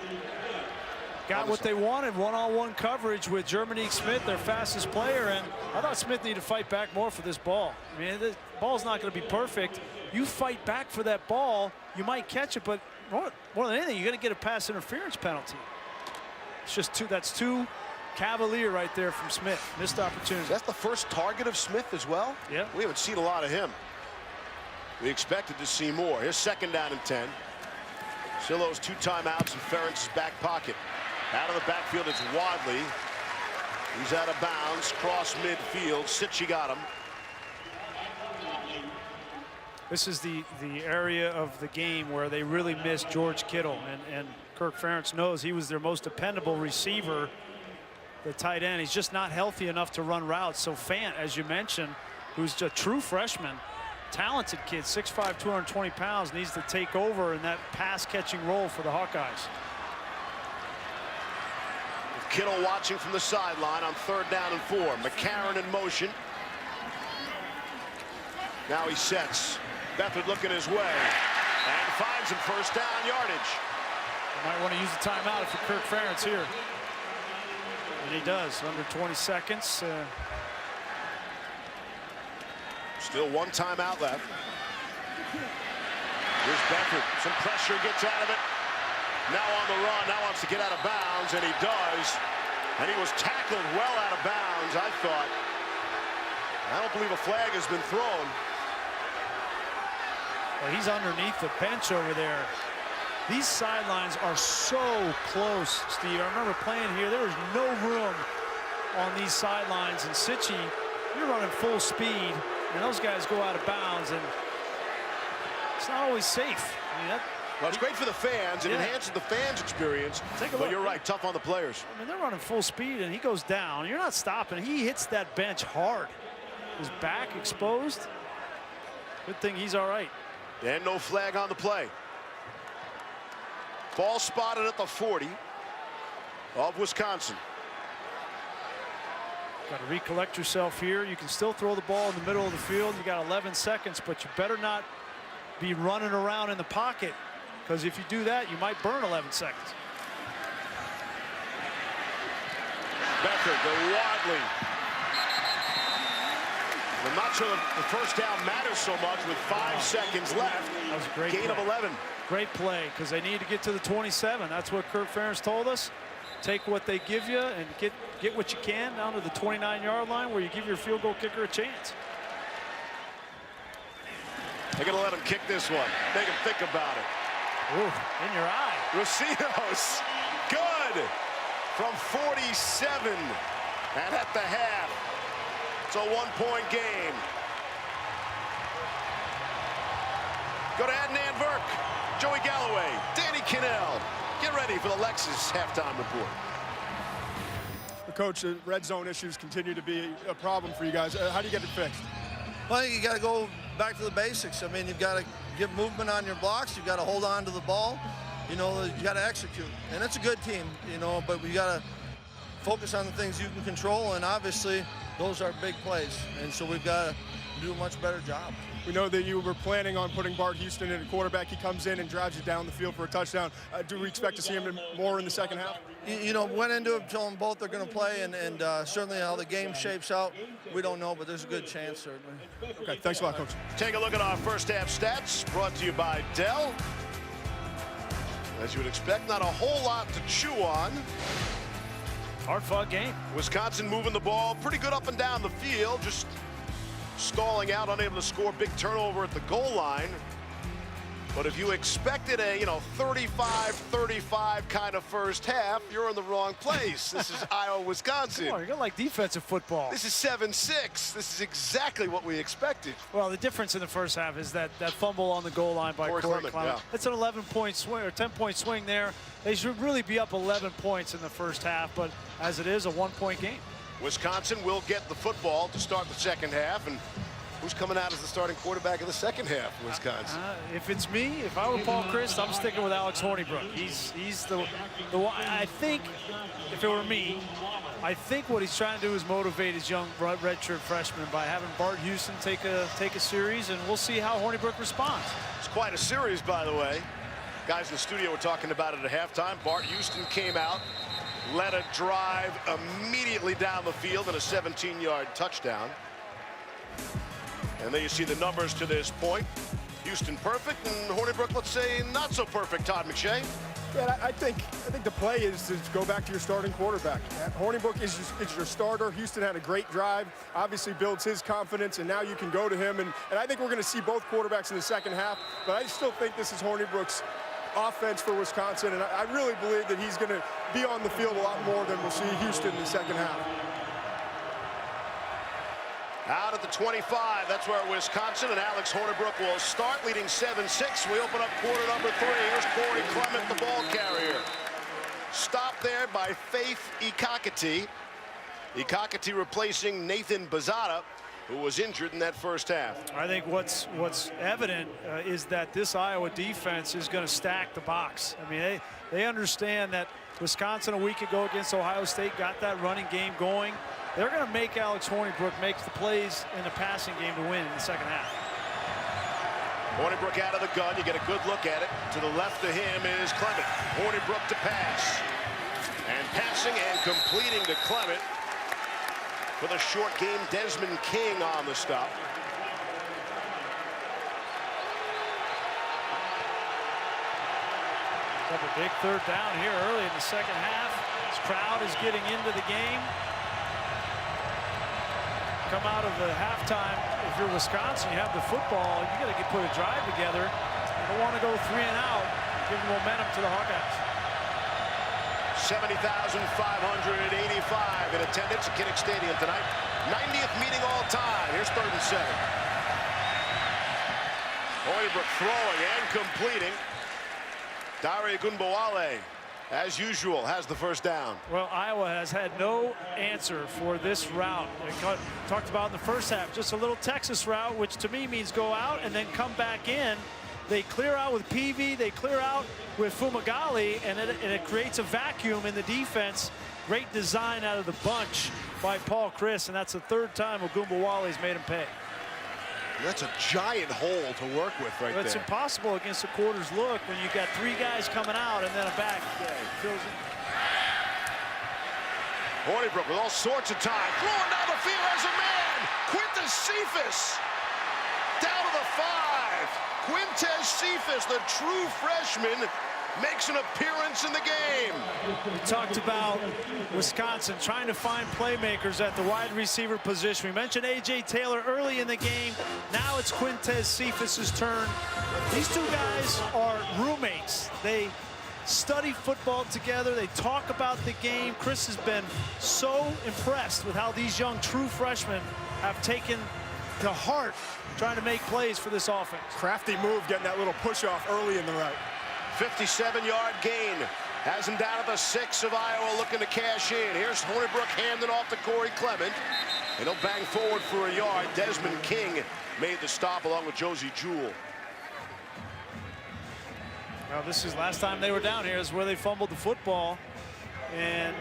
Got what they wanted, one-on-one coverage with Jerminique Smith, their fastest player, and I thought Smith needed to fight back more for this ball. I mean, the ball's not going to be perfect. You fight back for that ball, you might catch it, but more than anything, you're going to get a pass interference penalty. It's just that's too cavalier right there from Smith. Missed opportunity. That's the first target of Smith as well? Yeah. We haven't seen a lot of him. We expected to see more. Here's 2nd down and 10. Sillo's 2 timeouts in Ferentz's back pocket. Out of the backfield, it's Wadley. He's out of bounds, cross midfield. Sitchy got him. This is the area of the game where they really missed George Kittle, and Kirk Ferentz knows he was their most dependable receiver, the tight end. He's just not healthy enough to run routes. So Fant, as you mentioned, who's a true freshman, talented kid, 6'5", 220 pounds, needs to take over in that pass-catching role for the Hawkeyes. Kittle watching from the sideline on 3rd down and 4. McCarron in motion. Now he sets. Beathard looking his way and finds him first down yardage. You might want to use the timeout if you're Kirk Ferentz here. And he does, under 20 seconds. Still 1 timeout left. Here's Beathard. Some pressure, gets out of it. Now on the run, now wants to get out of bounds, and he does. And he was tackled well out of bounds, I thought. I don't believe a flag has been thrown. Well, he's underneath the bench over there. These sidelines are so close, Steve. I remember playing here. There was no room on these sidelines. And Sitchy, you're running full speed, and those guys go out of bounds, and it's not always safe. I mean, well, it's great for the fans. It enhances the fans' experience. But you're right, tough on the players. I mean, they're running full speed, and he goes down. You're not stopping. He hits that bench hard. His back exposed. Good thing he's all right. And no flag on the play. Ball spotted at the 40 of Wisconsin. Got to recollect yourself here. You can still throw the ball in the middle of the field. You got 11 seconds, but you better not be running around in the pocket, because if you do that, you might burn 11 seconds. Beathard to Wadley. I'm not sure the first down matters so much with 5 seconds left. That was a great gain play. of 11. Great play, because they need to get to the 27. That's what Kirk Ferentz told us. Take what they give you and get what you can down to the 29-yard line, where you give your field goal kicker a chance. They're going to let him kick this one. Make him think about it. Ooh, in your eye. Rosinos, good from 47. And at the half, it's a 1-point game. Go to Adnan Virk. Joey Galloway, Danny Kanell. Get ready for the Lexus halftime report. Coach, red zone issues continue to be a problem for you guys. How do you get it fixed? Well, you got to go back to the basics. I mean, you've got to get movement on your blocks. You've got to hold on to the ball. You know, you got to execute. And it's a good team, you know, but we got to focus on the things you can control, and obviously those are big plays. And so we've got to do a much better job. We know that you were planning on putting Bart Houston in at quarterback. He comes in and drives you down the field for a touchdown. Do we expect to see him more in the second half? You know, went into it telling both are going to play, and certainly how the game shapes out, we don't know, but there's a good chance, certainly. Okay, thanks a lot, Coach. Take a look at our first half stats, brought to you by Dell. As you would expect, not a whole lot to chew on. Hard-fought game. Wisconsin moving the ball pretty good up and down the field, just stalling out, unable to score. Big turnover at the goal line. But if you expected a 35-35 kind of first half, you're in the wrong place. This is Iowa, Wisconsin. Come on, you're gonna like defensive football. This is 7-6. This is exactly what we expected. Well, the difference in the first half is that fumble on the goal line by Corey Clement. Yeah. It's an 11-point swing or 10-point swing there. They should really be up 11 points in the first half, but as it is, a 1-point game. Wisconsin will get the football to start the second half, and who's coming out as the starting quarterback in the second half, Wisconsin? If it's me, if I were Paul Chryst, I'm sticking with Alex Hornibrook. He's the one. I think if it were me, I think what he's trying to do is motivate his young redshirt freshman by having Bart Houston take a series, and we'll see how Hornibrook responds. It's quite a series, by the way. Guys in the studio were talking about it at halftime. Bart Houston came out, led a drive immediately down the field and a 17-yard touchdown. And there you see the numbers to this point. Houston perfect, and Hornibrook, let's say, not so perfect, Todd McShay. Yeah, I think the play is to go back to your starting quarterback. Hornibrook is your starter. Houston had a great drive, obviously builds his confidence, and now you can go to him. And I think we're going to see both quarterbacks in the second half, but I still think this is Hornibrook's offense for Wisconsin, and I really believe that he's going to be on the field a lot more than we'll see Houston in the second half. Out at the 25, that's where Wisconsin and Alex Hornibrook will start, leading 7-6. We open up quarter number 3. Here's Corey Clement, the ball carrier. Stopped there by Faith Ekakati. Ekakati replacing Nathan Bazata, who was injured in that first half. I think what's evident is that this Iowa defense is going to stack the box. I mean, they understand that Wisconsin a week ago against Ohio State got that running game going. They're going to make Alex Hornibrook make the plays in the passing game to win in the second half. Hornibrook out of the gun. You get a good look at it. To the left of him is Clement. Hornibrook to pass. And passing and completing to Clement. For the short game, Desmond King on the stop. Have a big third down here early in the second half. This crowd is getting into the game. Come out of the halftime, if you're Wisconsin, you have the football, you got to put a drive together. You don't want to go 3 and out, give momentum to the Hawkeyes. 70,585 in attendance at Kinnick Stadium tonight. 90th meeting all time. Here's 3rd and 7. Hornibrook throwing and completing. Dare Ogunbowale, as usual, has the first down. Well, Iowa has had no answer for this route. They talked about in the first half, just a little Texas route, which to me means go out and then come back in. They clear out with Peavy, they clear out with Fumagalli, and it creates a vacuum in the defense. Great design out of the bunch by Paul Chryst, and that's the 3rd time Ogunbowale's made him pay. That's a giant hole to work with right there. It's impossible against a quarter's look when you've got 3 guys coming out and then a back fills in. Hornibrook with all sorts of time. Throwing down the field as a man. Quintez Cephas down to the 5. Quintez Cephas, the true freshman, makes an appearance in the game. We talked about Wisconsin trying to find playmakers at the wide receiver position. We mentioned A.J. Taylor early in the game. Now it's Quintez Cephas' turn. These 2 guys are roommates. They study football together. They talk about the game. Chryst has been so impressed with how these young true freshmen have taken to heart trying to make plays for this offense. Crafty move, getting that little push off early in the route. 57-yard gain. Has him down at the 6 of Iowa, looking to cash in. Here's Hornibrook handing off to Corey Clement. And he'll bang forward for a yard. Desmond King made the stop along with Josie Jewell. Well, this is last time they were down here is where they fumbled the football. And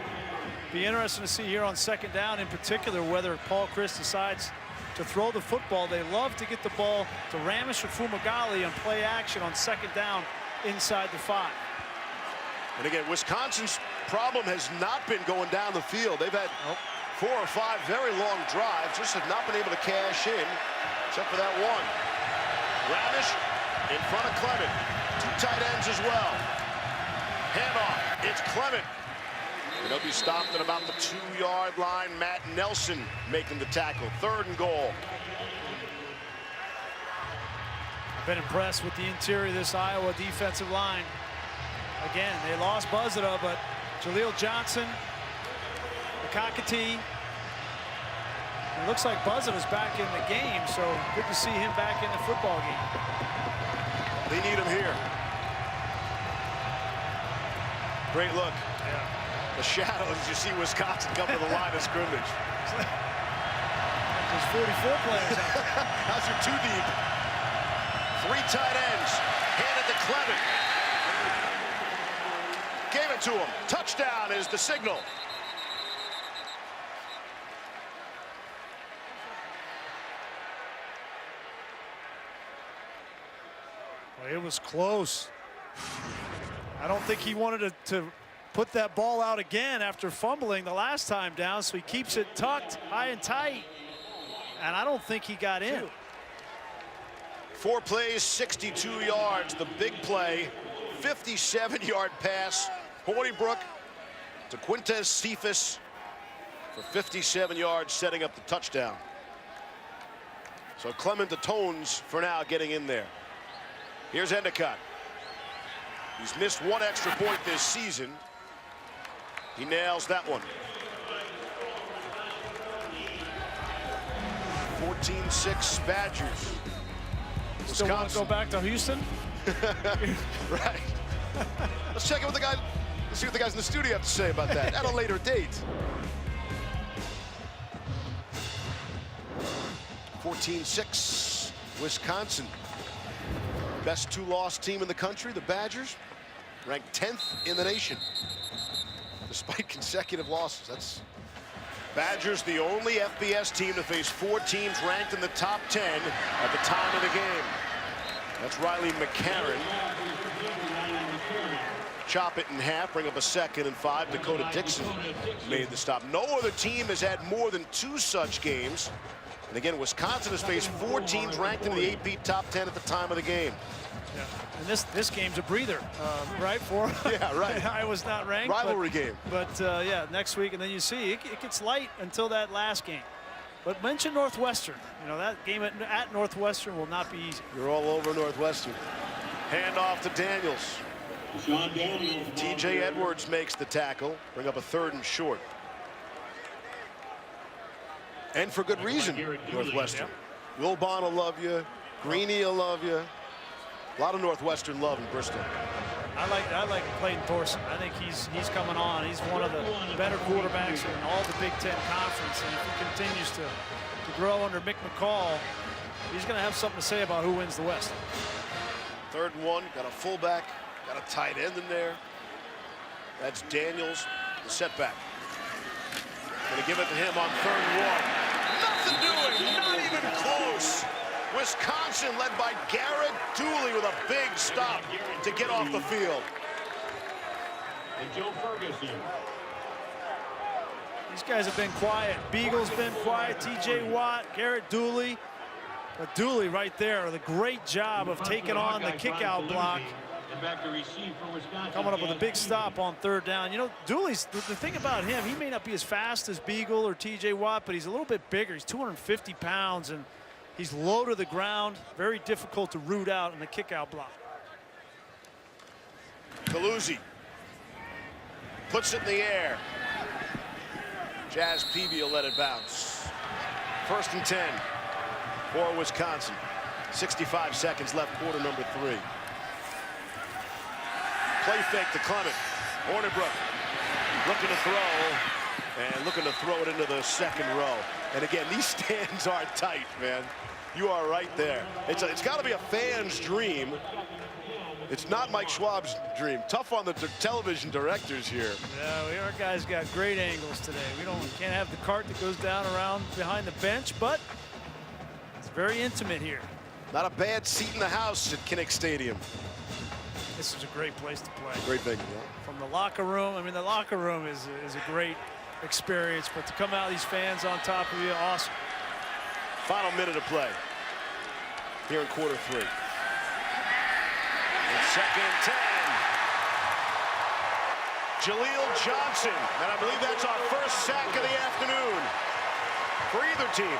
be interesting to see here on 2nd down in particular whether Paul Chryst decides to throw the football. They love to get the ball to Ramesh or Fumagalli on play action on 2nd down inside the 5. And again, Wisconsin's problem has not been going down the field. They've had 4 or 5 very long drives, just have not been able to cash in, except for that one. Ramesh in front of Clement. 2 tight ends as well. Handoff. It's Clement. And he'll be stopped at about the 2-yard line. Matt Nelson making the tackle. 3rd and goal. I've been impressed with the interior of this Iowa defensive line. Again, they lost Buzzata, but Jaleel Johnson, Kakati. It looks like Buzzata's back in the game, so good to see him back in the football game. They need him here. Great look. Yeah. The shadows, you see Wisconsin come to the line of scrimmage. There's 44 players out there. How's your 2 deep? 3 tight ends. Handed to Clement. Gave it to him. Touchdown is the signal. Well, it was close. I don't think he wanted to put that ball out again after fumbling the last time down, so he keeps it tucked high and tight. And I don't think he got in. 4 plays, 62 yards. The big play, 57-yard pass. Hornibrook to Quintez Cephas for 57 yards, setting up the touchdown. So Clement atones for now getting in there. Here's Endicott. He's missed 1 extra point this season. He nails that one. 14-6 Badgers. Still want to go back to Houston? Right. Let's check in with the guy. Let's see what the guys in the studio have to say about that at a later date. 14-6 Wisconsin. Best 2-loss team in the country, the Badgers, ranked 10th in the nation despite consecutive losses. That's Badgers, the only FBS team to face 4 teams ranked in the top 10 at the time of the game. That's Riley McCarron. Chop it in half, bring up a 2nd and 5. Dakota Dixon made the stop. No other team has had more than 2 such games. And again, Wisconsin has faced 4 teams ranked in the AP top 10 at the time of the game. Yeah. And this game's a breather, right? For yeah, right. Iowa's not ranked. Rivalry game. But yeah, next week, and then you see it gets light until that last game. But mention Northwestern. You know, that game at Northwestern will not be easy. You're all over Northwestern. Hand off to Daniels. TJ Edwards makes the tackle. Bring up a 3rd and short. And for good reason, Northwestern. Wilbon will love you. Greeny will love you. A lot of Northwestern love in Bristol. I like Clayton Thorson. I think he's coming on. He's one of the better quarterbacks in all the Big Ten Conference. And if he continues to grow under Mick McCall, he's going to have something to say about who wins the West. 3rd and 1. Got a fullback. Got a tight end in there. That's Daniels, the setback. Going to give it to him on 3rd and 1. Nothing doing. Not even close. Wisconsin led by Garrett Dooley with a big stop to get off the field. And Joe Ferguson. These guys have been quiet. Beagle's been quiet. TJ Watt, Garrett Dooley. But Dooley right there with a great job of taking on the kick-out block. Coming up with a big stop on 3rd down. You know, Dooley's, the thing about him, he may not be as fast as Beagle or TJ Watt, but he's a little bit bigger. He's 250 pounds, and he's low to the ground. Very difficult to root out in the kick-out block. Galuzzi puts it in the air. Jazz Peavy will let it bounce. 1st and 10 for Wisconsin. 65 seconds left, quarter number 3. Play fake to Clement. Hornibrook looking to throw, and looking to throw it into the second row. And again, these stands are tight, man. You are right there. It's got to be a fan's dream. It's not Mike Schwab's dream. Tough on the television directors here. Yeah, our guys got great angles today. Can't have the cart that goes down around behind the bench, but it's very intimate here. Not a bad seat in the house at Kinnick Stadium. This is a great place to play. Great venue. From the locker room, I mean, the locker room is a great experience, but to come out these fans on top of you, awesome. Final minute of play here in quarter 3. And second and 10. Jaleel Johnson, and I believe that's our first sack of the afternoon for either team.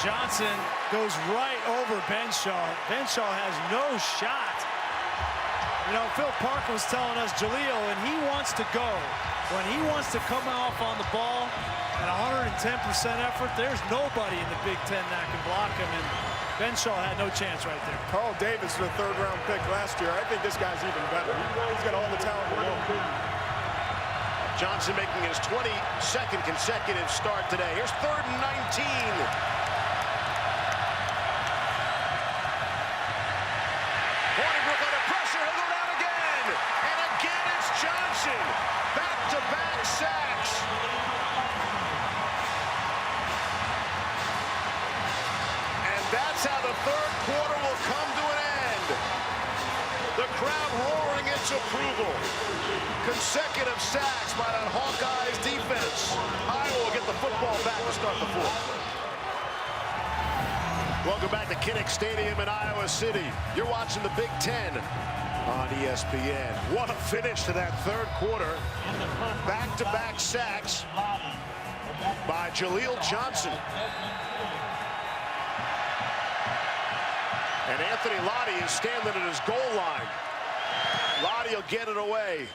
Johnson goes right over Benshaw. Benshaw has no shot. You know, Phil Parker was telling us Jaleel, and he wants to go. When he wants to come off on the ball at 110% effort, there's nobody in the Big Ten that can block him, and Benshaw had no chance right there. Carl Davis, the 3rd-round pick last year. I think this guy's even better. He's got all the talent in the world. Johnson making his 22nd consecutive start today. Here's 3rd and 19. Hornibrook under pressure. He'll go down again. And again it's Johnson. Back-to-back sacks. And that's how the 3rd quarter will come to an end. The crowd roaring its approval. Consecutive sacks by that Hawkeyes defense. Iowa will get the football back to start the 4th. Welcome back to Kinnick Stadium in Iowa City. You're watching the Big Ten on ESPN. What a finish to that 3rd quarter. Back-to-back sacks by Jaleel Johnson. And Anthony Lottie is standing at his goal line. Lottie will get it away.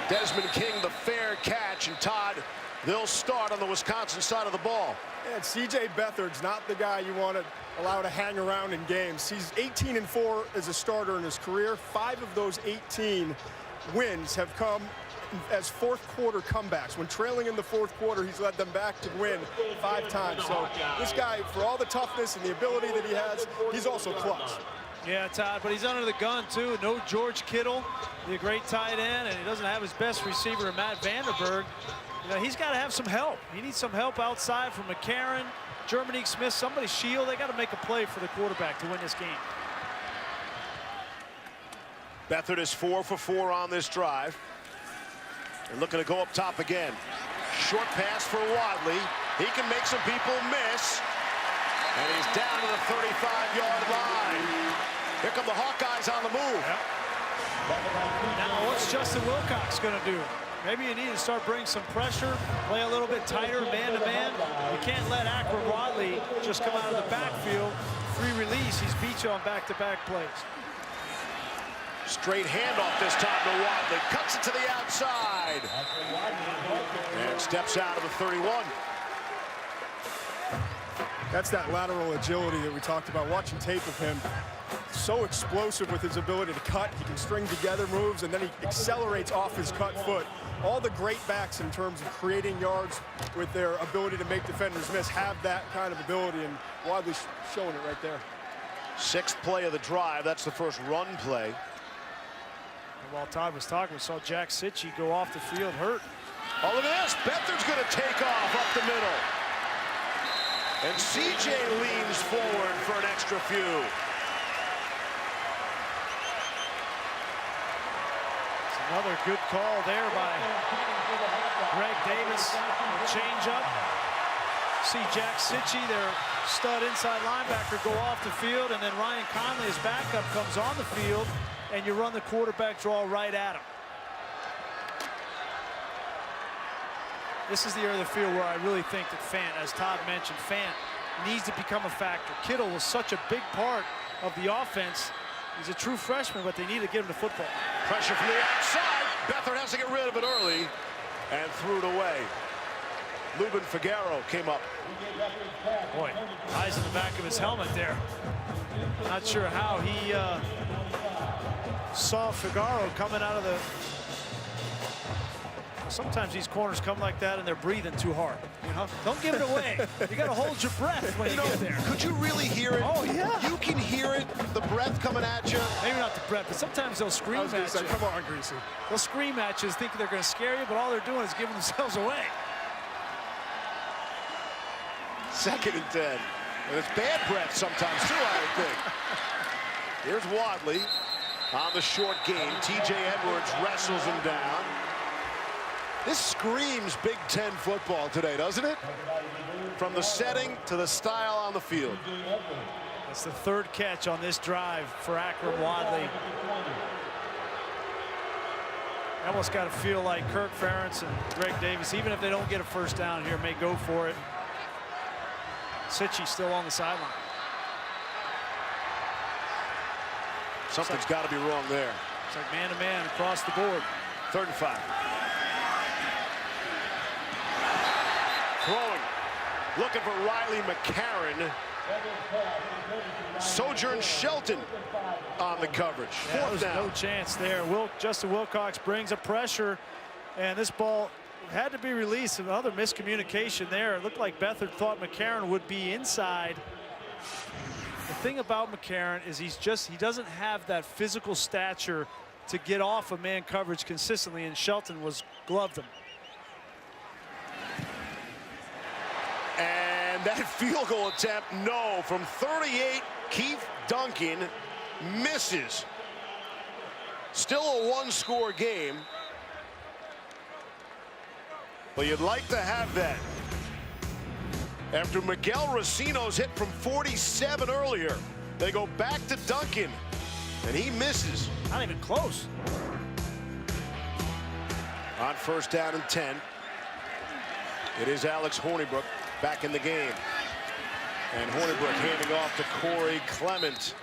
Desmond King, the fair catch, and Todd, they'll start on the Wisconsin side of the ball. And C.J. Beathard's not the guy you want to allow to hang around in games. He's 18-4 as a starter in his career. 5 of those 18 wins have come as 4th quarter comebacks. When trailing in the 4th quarter, he's led them back to win 5 times. So this guy, for all the toughness and the ability that he has, he's also clutch. Yeah, Todd, but he's under the gun, too. No George Kittle, the great tight end, and he doesn't have his best receiver, Matt Vanderberg. You know, he's got to have some help. He needs some help outside from McCarron, Germany Smith, somebody shield. They got to make a play for the quarterback to win this game. Beathard is 4 for 4 on this drive. And looking to go up top again. Short pass for Wadley. He can make some people miss. And he's down to the 35-yard line. Here come the Hawkeyes on the move. Yep. Now, what's Justin Wilcox going to do? Maybe you need to start bringing some pressure, play a little bit tighter, man-to-man. You can't let Akron Wadley just come out of the backfield. Free release, he's beat you on back-to-back plays. Straight handoff this time to Wadley. Cuts it to the outside. And steps out of the 31. That's that lateral agility that we talked about. Watching tape of him, so explosive with his ability to cut. He can string together moves, and then he accelerates off his cut foot. All the great backs in terms of creating yards with their ability to make defenders miss have that kind of ability, and Wadley's showing it right there. 6th play of the drive. That's the first run play. And while Todd was talking, we saw Jack Sitchie go off the field hurt. Oh, look at this. Beathard's going to take off up the middle. And C.J. leans forward for an extra few. It's another good call there by Greg Davis. Change up. See Jack Sitchie, their stud inside linebacker, go off the field, and then Ryan Conley, his backup, comes on the field, and you run the quarterback draw right at him. This is the area of the field where I really think that Fant, as Todd mentioned, Fant needs to become a factor. Kittle was such a big part of the offense. He's a true freshman, but they need to get him the football. Pressure from the outside. Beathard has to get rid of it early and threw it away. Lubin Figueroa came up. Boy, eyes in the back of his helmet there. Not sure how he saw Figaro coming out of the... Sometimes these corners come like that and they're breathing too hard. You know, don't give it away. You got to hold your breath when you get there. Could you really hear it? Oh, yeah. You can hear it, the breath coming at you. Maybe not the breath, but sometimes they'll scream at you. Come on, Greasy. They'll scream at you thinking they're going to scare you, but all they're doing is giving themselves away. 2nd and 10. And it's bad breath sometimes, too, I would think. Here's Wadley on the short game. T.J. Edwards wrestles him down. This screams Big Ten football today, doesn't it? From the setting to the style on the field. That's the 3rd catch on this drive for Akrum Wadley. I almost got to feel like Kirk Ferentz and Greg Davis, even if they don't get a first down here, may go for it. Sitchy still on the sideline. Something's got to be wrong there. It's like man-to-man across the board. 3rd and 5. Throwing. Looking for Riley McCarron. Sojourn Shelton on the coverage. 4th down. No chance there. Justin Wilcox brings a pressure, and this ball had to be released. Another miscommunication there. It looked like Beathard thought McCarron would be inside. The thing about McCarron is he doesn't have that physical stature to get off of man coverage consistently, and Shelton gloved him. And that field goal attempt, no, from 38, Keith Duncan misses. Still a 1-score game. But you'd like to have that. After Miguel Racino's hit from 47 earlier, they go back to Duncan, and he misses. Not even close. On 1st down and 10, it is Alex Hornibrook back in the game. And Hornibrook handing off to Corey Clement.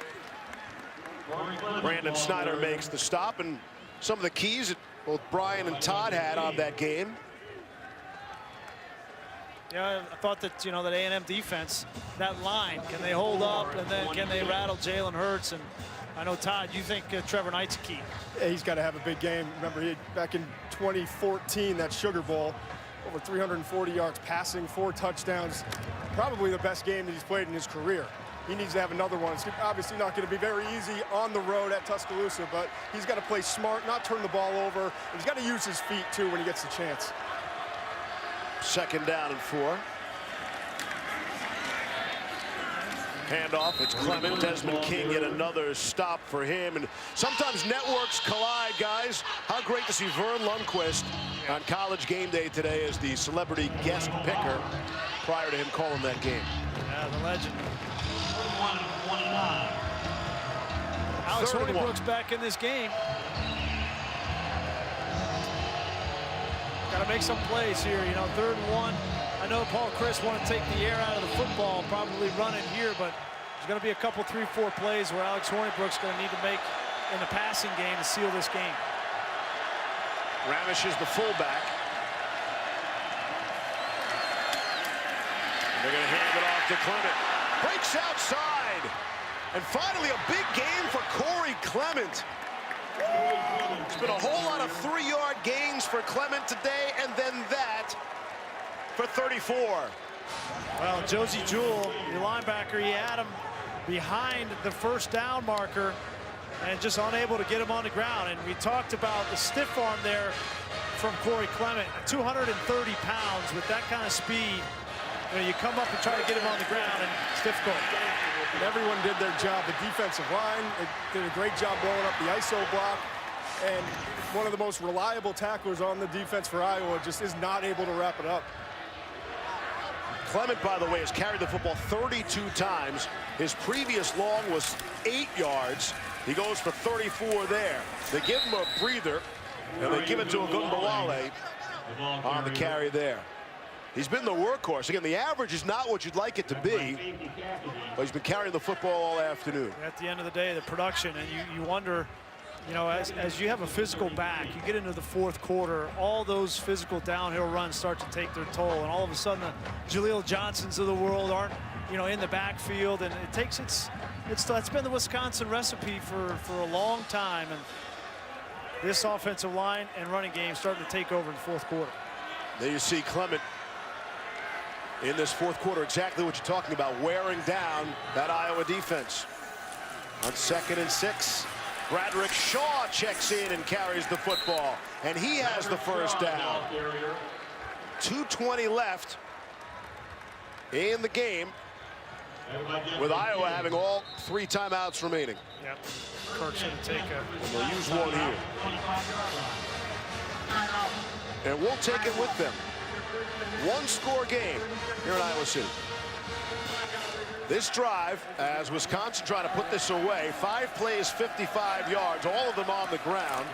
Brandon Snyder makes the stop, and some of the keys that both Brian and Todd had on that game. Yeah, I thought that, that A&M defense, that line, can they hold up, and then can they rattle Jalen Hurts? And I know, Todd, you think Trevor Knight's a key. Yeah, he's got to have a big game. Remember, back in 2014, that Sugar Bowl, over 340 yards passing, 4 touchdowns. Probably the best game that he's played in his career. He needs to have another one. It's obviously not going to be very easy on the road at Tuscaloosa, but he's got to play smart, not turn the ball over. And he's got to use his feet, too, when he gets the chance. 2nd down and 4. Handoff, it's Clement. Desmond King, yet another stop for him. And sometimes networks collide, guys. How great to see Vern Lundquist on College Game Day today as the celebrity guest picker prior to him calling that game. Yeah, the legend. Alex Hornibrook's back in this game. Got to make some plays here, 3rd and 1. I know Paul Chryst wanted to take the air out of the football, probably run it here, but there's going to be a couple, 3-4 plays where Alex Hornibrook's going to need to make in the passing game to seal this game. Ramish is the fullback. They're going to hand it off to Clement. Breaks outside. And finally a big game for Corey Clement. It's been a whole lot of 3-yard gains for Clement today, and then that for 34. Well, Josie Jewell, your linebacker, he had him behind the 1st down marker and just unable to get him on the ground. And we talked about the stiff arm there from Corey Clement. 230 pounds with that kind of speed. You come up and try to get him on the ground, and it's difficult. And everyone did their job. The defensive line did a great job blowing up the ISO block. And one of the most reliable tacklers on the defense for Iowa just is not able to wrap it up. Clement, by the way, has carried the football 32 times. His previous long was 8 yards. He goes for 34 there. They give him a breather, and they give it to Ogunbowale on the carry there. He's been the workhorse. Again, the average is not what you'd like it to be, but he's been carrying the football all afternoon. At the end of the day, the production, and you wonder, as you have a physical back, you get into the 4th quarter, all those physical downhill runs start to take their toll, and all of a sudden the Jaleel Johnsons of the world aren't, in the backfield, and it takes its That's been the Wisconsin recipe for a long time, and this offensive line and running game starting to take over in the fourth quarter. There you see Clement in this fourth quarter, exactly what you're talking about, wearing down that Iowa defense. On 2nd and 6, Bradrick Shaw checks in and carries the football, and he has the first down. 2:20 left in the game, with Iowa having all 3 timeouts remaining. Yep. Kirk's going to take They'll use one here. And we'll take it with them. 1-score game here in Iowa City. This drive, as Wisconsin trying to put this away, 5 plays, 55 yards, all of them on the ground,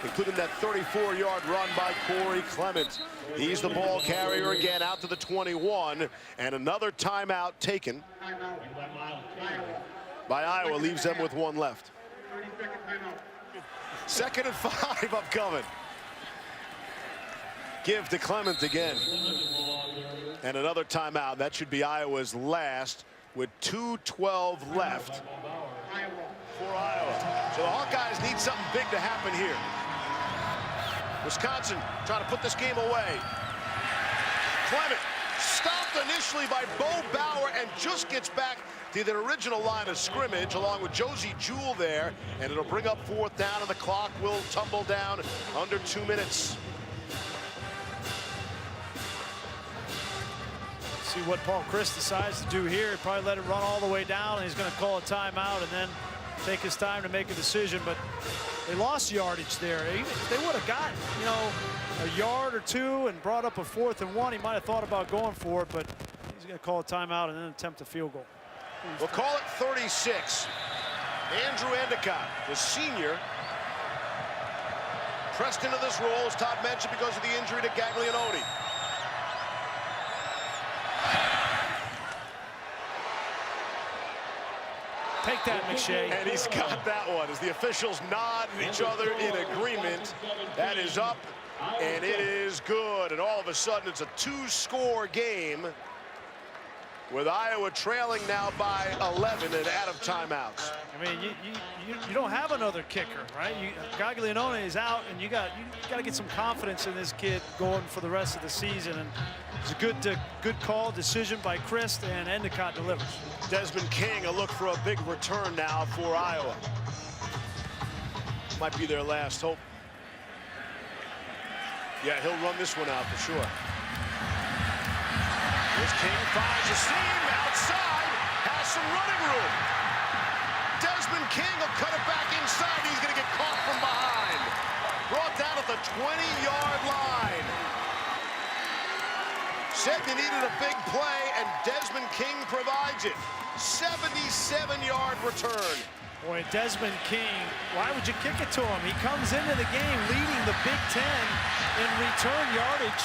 including that 34-yard run by Corey Clement. He's the ball carrier again out to the 21, and another timeout taken by Iowa leaves them with 1 left. 2nd and 5 upcoming. Give to Clement again. And another timeout. That should be Iowa's last with 2:12 left for Iowa. So the Hawkeyes need something big to happen here. Wisconsin trying to put this game away. Clement stopped initially by Bo Bauer and just gets back to the original line of scrimmage along with Josie Jewell there, and it'll bring up 4th down, and the clock will tumble down under 2 minutes. See what Paul Chryst decides to do here. He'll probably let it run all the way down, and he's going to call a timeout and then take his time to make a decision. But they lost yardage there. If they would have gotten, you know, a yard or 2 and brought up a 4th and 1, he might have thought about going for it, but he's going to call a timeout and then attempt a field goal. We'll call it 36. Andrew Endicott, the senior, pressed into this role, as Todd mentioned, because of the injury to Gaglianone. Take that, McShay. And he's got that one as the officials nod each other in agreement. That is up, and it is good. And all of a sudden, it's a 2-score game with Iowa trailing now by 11 and out of timeouts. I mean, you don't have another kicker, right? Gaglianone is out, and you got to get some confidence in this kid going for the rest of the season. And it's a good call, decision by Chryst, and Endicott delivers. Desmond King, a look for a big return now for Iowa. Might be their last hope. Yeah, he'll run this one out for sure. Here's King, finds a seam outside, has some running room. Desmond King will cut it back inside. He's going to get caught from behind. Brought down at the 20-yard line. Said you needed a big play, and Desmond King provides it. 77-yard return. Boy, Desmond King, why would you kick it to him? He comes into the game leading the Big Ten in return yardage,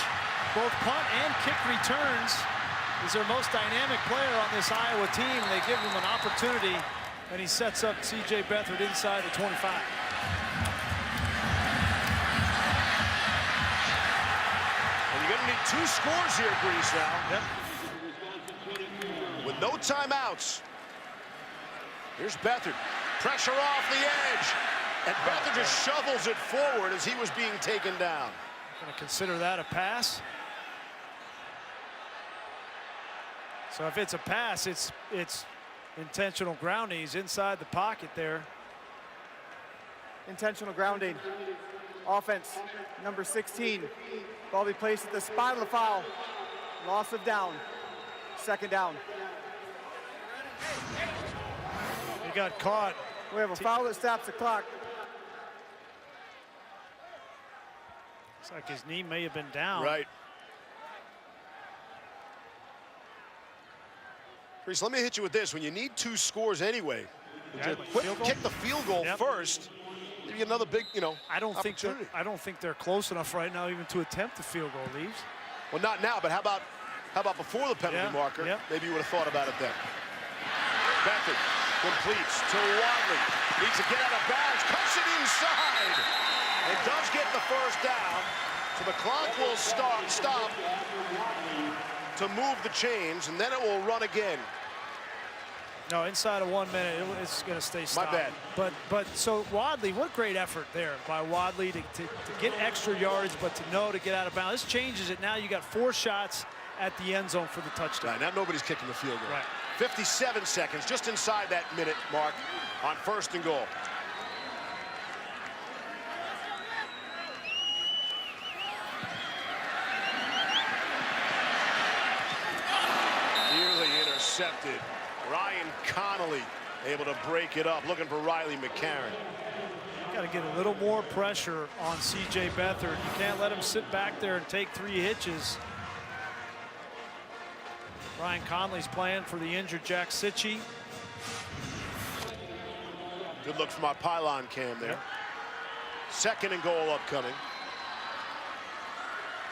both punt and kick returns. He's their most dynamic player on this Iowa team. They give him an opportunity, and he sets up C.J. Beathard inside the 25. And you're going to need 2 scores here, Grease, now. Yep. With no timeouts. Here's Beathard. Pressure off the edge. And Beathard just shovels it forward as he was being taken down. Going to consider that a pass. So if it's a pass, it's intentional grounding. He's inside the pocket there. Intentional grounding. Offense, number 16. Ball be placed at the spot of the foul. Loss of down. 2nd down. He got caught. We have a foul that stops the clock. Looks like his knee may have been down. Right. Reese, let me hit you with this. When you need 2 scores anyway, kick the field goal first. Give you another big, I don't think they're close enough right now even to attempt the field goal, Leaves. Well, not now, but how about before the penalty marker? Yep. Maybe you would have thought about it then. Beathard completes to Wadley. Needs to get out of bounds. Cuts it inside. And does get the first down. So the clock will stop to move the chains, and then it will run again. No, inside of 1 minute, it's going to stay stopped. My bad. But so Wadley, what great effort there by Wadley to get extra yards, but to know to get out of bounds. This changes it. Now you got 4 shots at the end zone for the touchdown. Right, now nobody's kicking the field goal. Right. 57 seconds, just inside that minute mark on 1st and goal. Nearly intercepted. Ryan Connolly able to break it up, looking for Riley McCarron. Got to get a little more pressure on C.J. Beathard. You can't let him sit back there and take 3 hitches. Ryan Connolly's playing for the injured Jack Sitchie. Good look from our pylon cam there. Yep. 2nd and goal upcoming.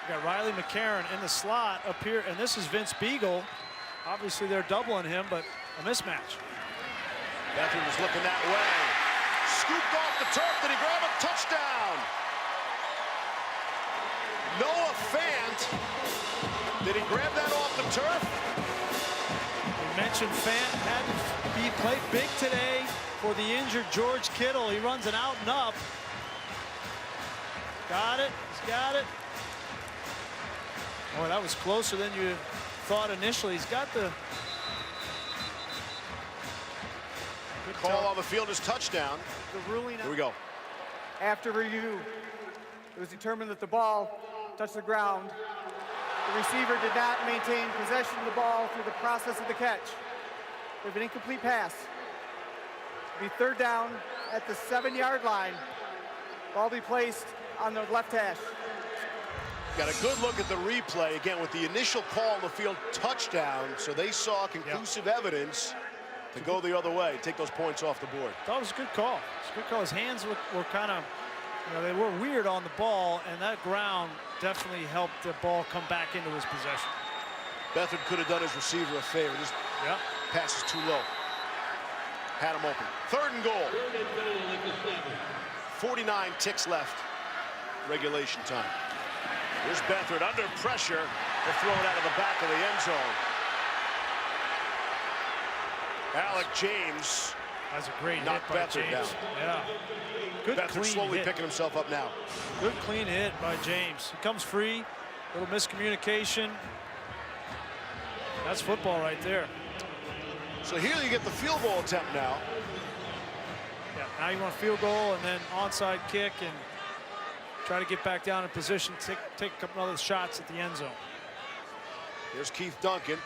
We got Riley McCarron in the slot up here, and this is Vince Beagle. Obviously, they're doubling him, but a mismatch. Beathard was looking that way. Scooped off the turf. Did he grab a touchdown? Noah Fant. Did he grab that off the turf? We mentioned Fant had to be played big today for the injured George Kittle. He runs an out and up. Got it. He's got it. Oh, that was closer than you thought initially. He's got the call on the field is touchdown. The ruling. Here we go. After review, it was determined that the ball touched the ground. The receiver did not maintain possession of the ball through the process of the catch. With an incomplete pass. It'll be 3rd down at the 7-yard line. Ball be placed on the left hash. Got a good look at the replay again with the initial call on the field touchdown. So they saw conclusive evidence to go the other way, take those points off the board. That was a good call. It's a good call. His hands were kind of, they were weird on the ball, and that ground definitely helped the ball come back into his possession. Beathard could have done his receiver a favor. Just passes too low. Had him open. 3rd and goal. 49 ticks left. Regulation time. Here's Beathard under pressure. They'll throw it out of the back of the end zone. Alec James. That's a great knocked hit by Beathard James. down. Yeah. Good Beathard clean slowly hit. picking himself up now. Good clean hit by James. He comes free. Little miscommunication. That's football right there. So here you get the field goal attempt now. Yeah, now you want a field goal and then onside kick and try to get back down in position, take a couple other shots at the end zone. Here's Keith Duncan.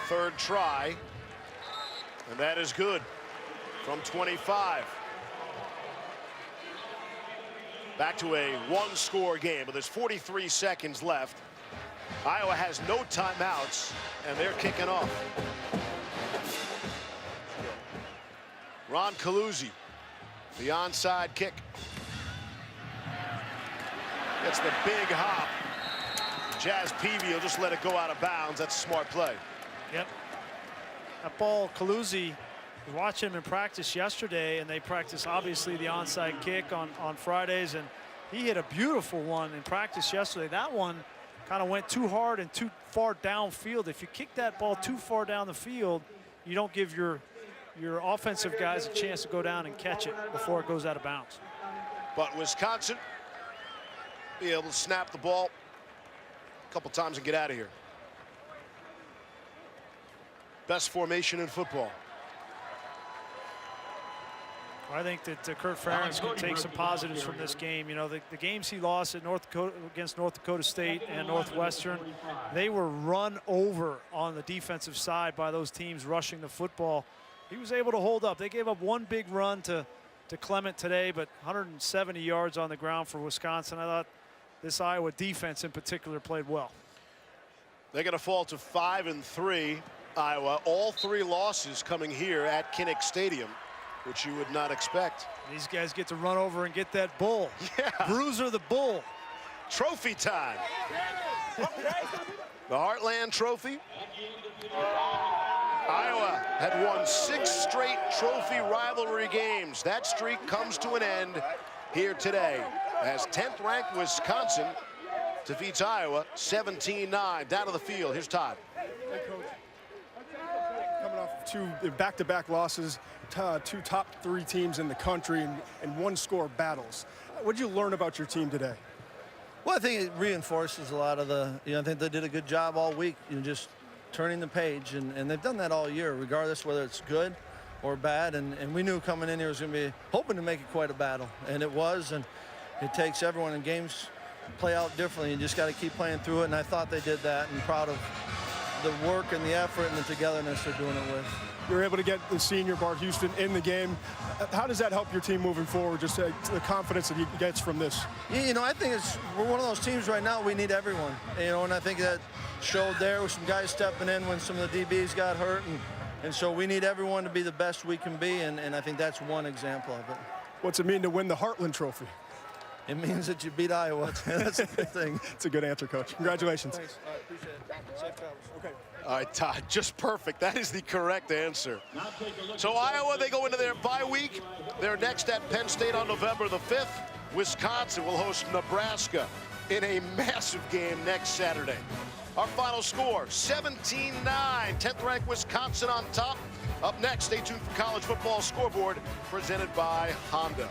3rd try. And that is good from 25. Back to a 1-score game, but there's 43 seconds left. Iowa has no timeouts, and they're kicking off. Ron Caluzzi, the onside kick. Gets the big hop. Jazz Peavy will just let it go out of bounds. That's a smart play. Yep. That ball, Caluzzi, was watching him in practice yesterday, and they practice obviously the onside kick on Fridays, and he hit a beautiful one in practice yesterday. That one kind of went too hard and too far downfield. If you kick that ball too far down the field, you don't give your offensive guys a chance to go down and catch it before it goes out of bounds. But Wisconsin be able to snap the ball a couple times and get out of here. Best formation in football. I think that Kurt Ferentz can take some positives from this game. You know, the games he lost at against North Dakota State and Northwestern, they were run over on the defensive side by those teams rushing the football. He was able to hold up. They gave up one big run to Clement today, but 170 yards on the ground for Wisconsin. I thought this Iowa defense in particular played well. They're going to fall to 5-3, Iowa. All 3 losses coming here at Kinnick Stadium, which you would not expect. These guys get to run over and get that bull. Yeah. Bruiser the bull. Trophy time. The Heartland Trophy. Iowa had won 6 straight trophy rivalry games. That streak comes to an end here today as 10th ranked Wisconsin defeats Iowa 17-9. Down to the field. Here's Todd. Hey, Coach. two back-to-back losses, two top 3 teams in the country, and one-score battles. What did you learn about your team today? Well, I think it reinforces a lot of the, I think they did a good job all week, just turning the page, and they've done that all year, regardless whether it's good or bad, and we knew coming in here was going to be hoping to make it quite a battle, and it was, and it takes everyone, in games play out differently. You just got to keep playing through it, and I thought they did that, and proud of the work and the effort and the togetherness they're doing it with. You're able to get the senior Bart Houston in the game. How does that help your team moving forward, just the confidence that he gets from this? I think we're one of those teams right now, we need everyone, and I think that showed there with some guys stepping in when some of the DBs got hurt, and so we need everyone to be the best we can be, and I think that's one example of it. What's it mean to win the Heartland Trophy? It means that you beat Iowa. That's a good thing. It's a good answer, Coach. Congratulations. Thanks. I appreciate it. Safe travels. Okay. All right, Todd, just perfect. That is the correct answer. So Iowa, they go into their bye week. They're next at Penn State on November the 5th. Wisconsin will host Nebraska in a massive game next Saturday. Our final score, 17-9. 10th-ranked Wisconsin on top. Up next, stay tuned for College Football Scoreboard, presented by Honda.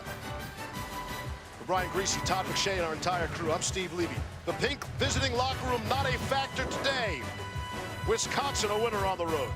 For Brian Greasy, Todd McShay, and our entire crew, I'm Steve Levy. The Pink visiting locker room not a factor today. Wisconsin a winner on the road.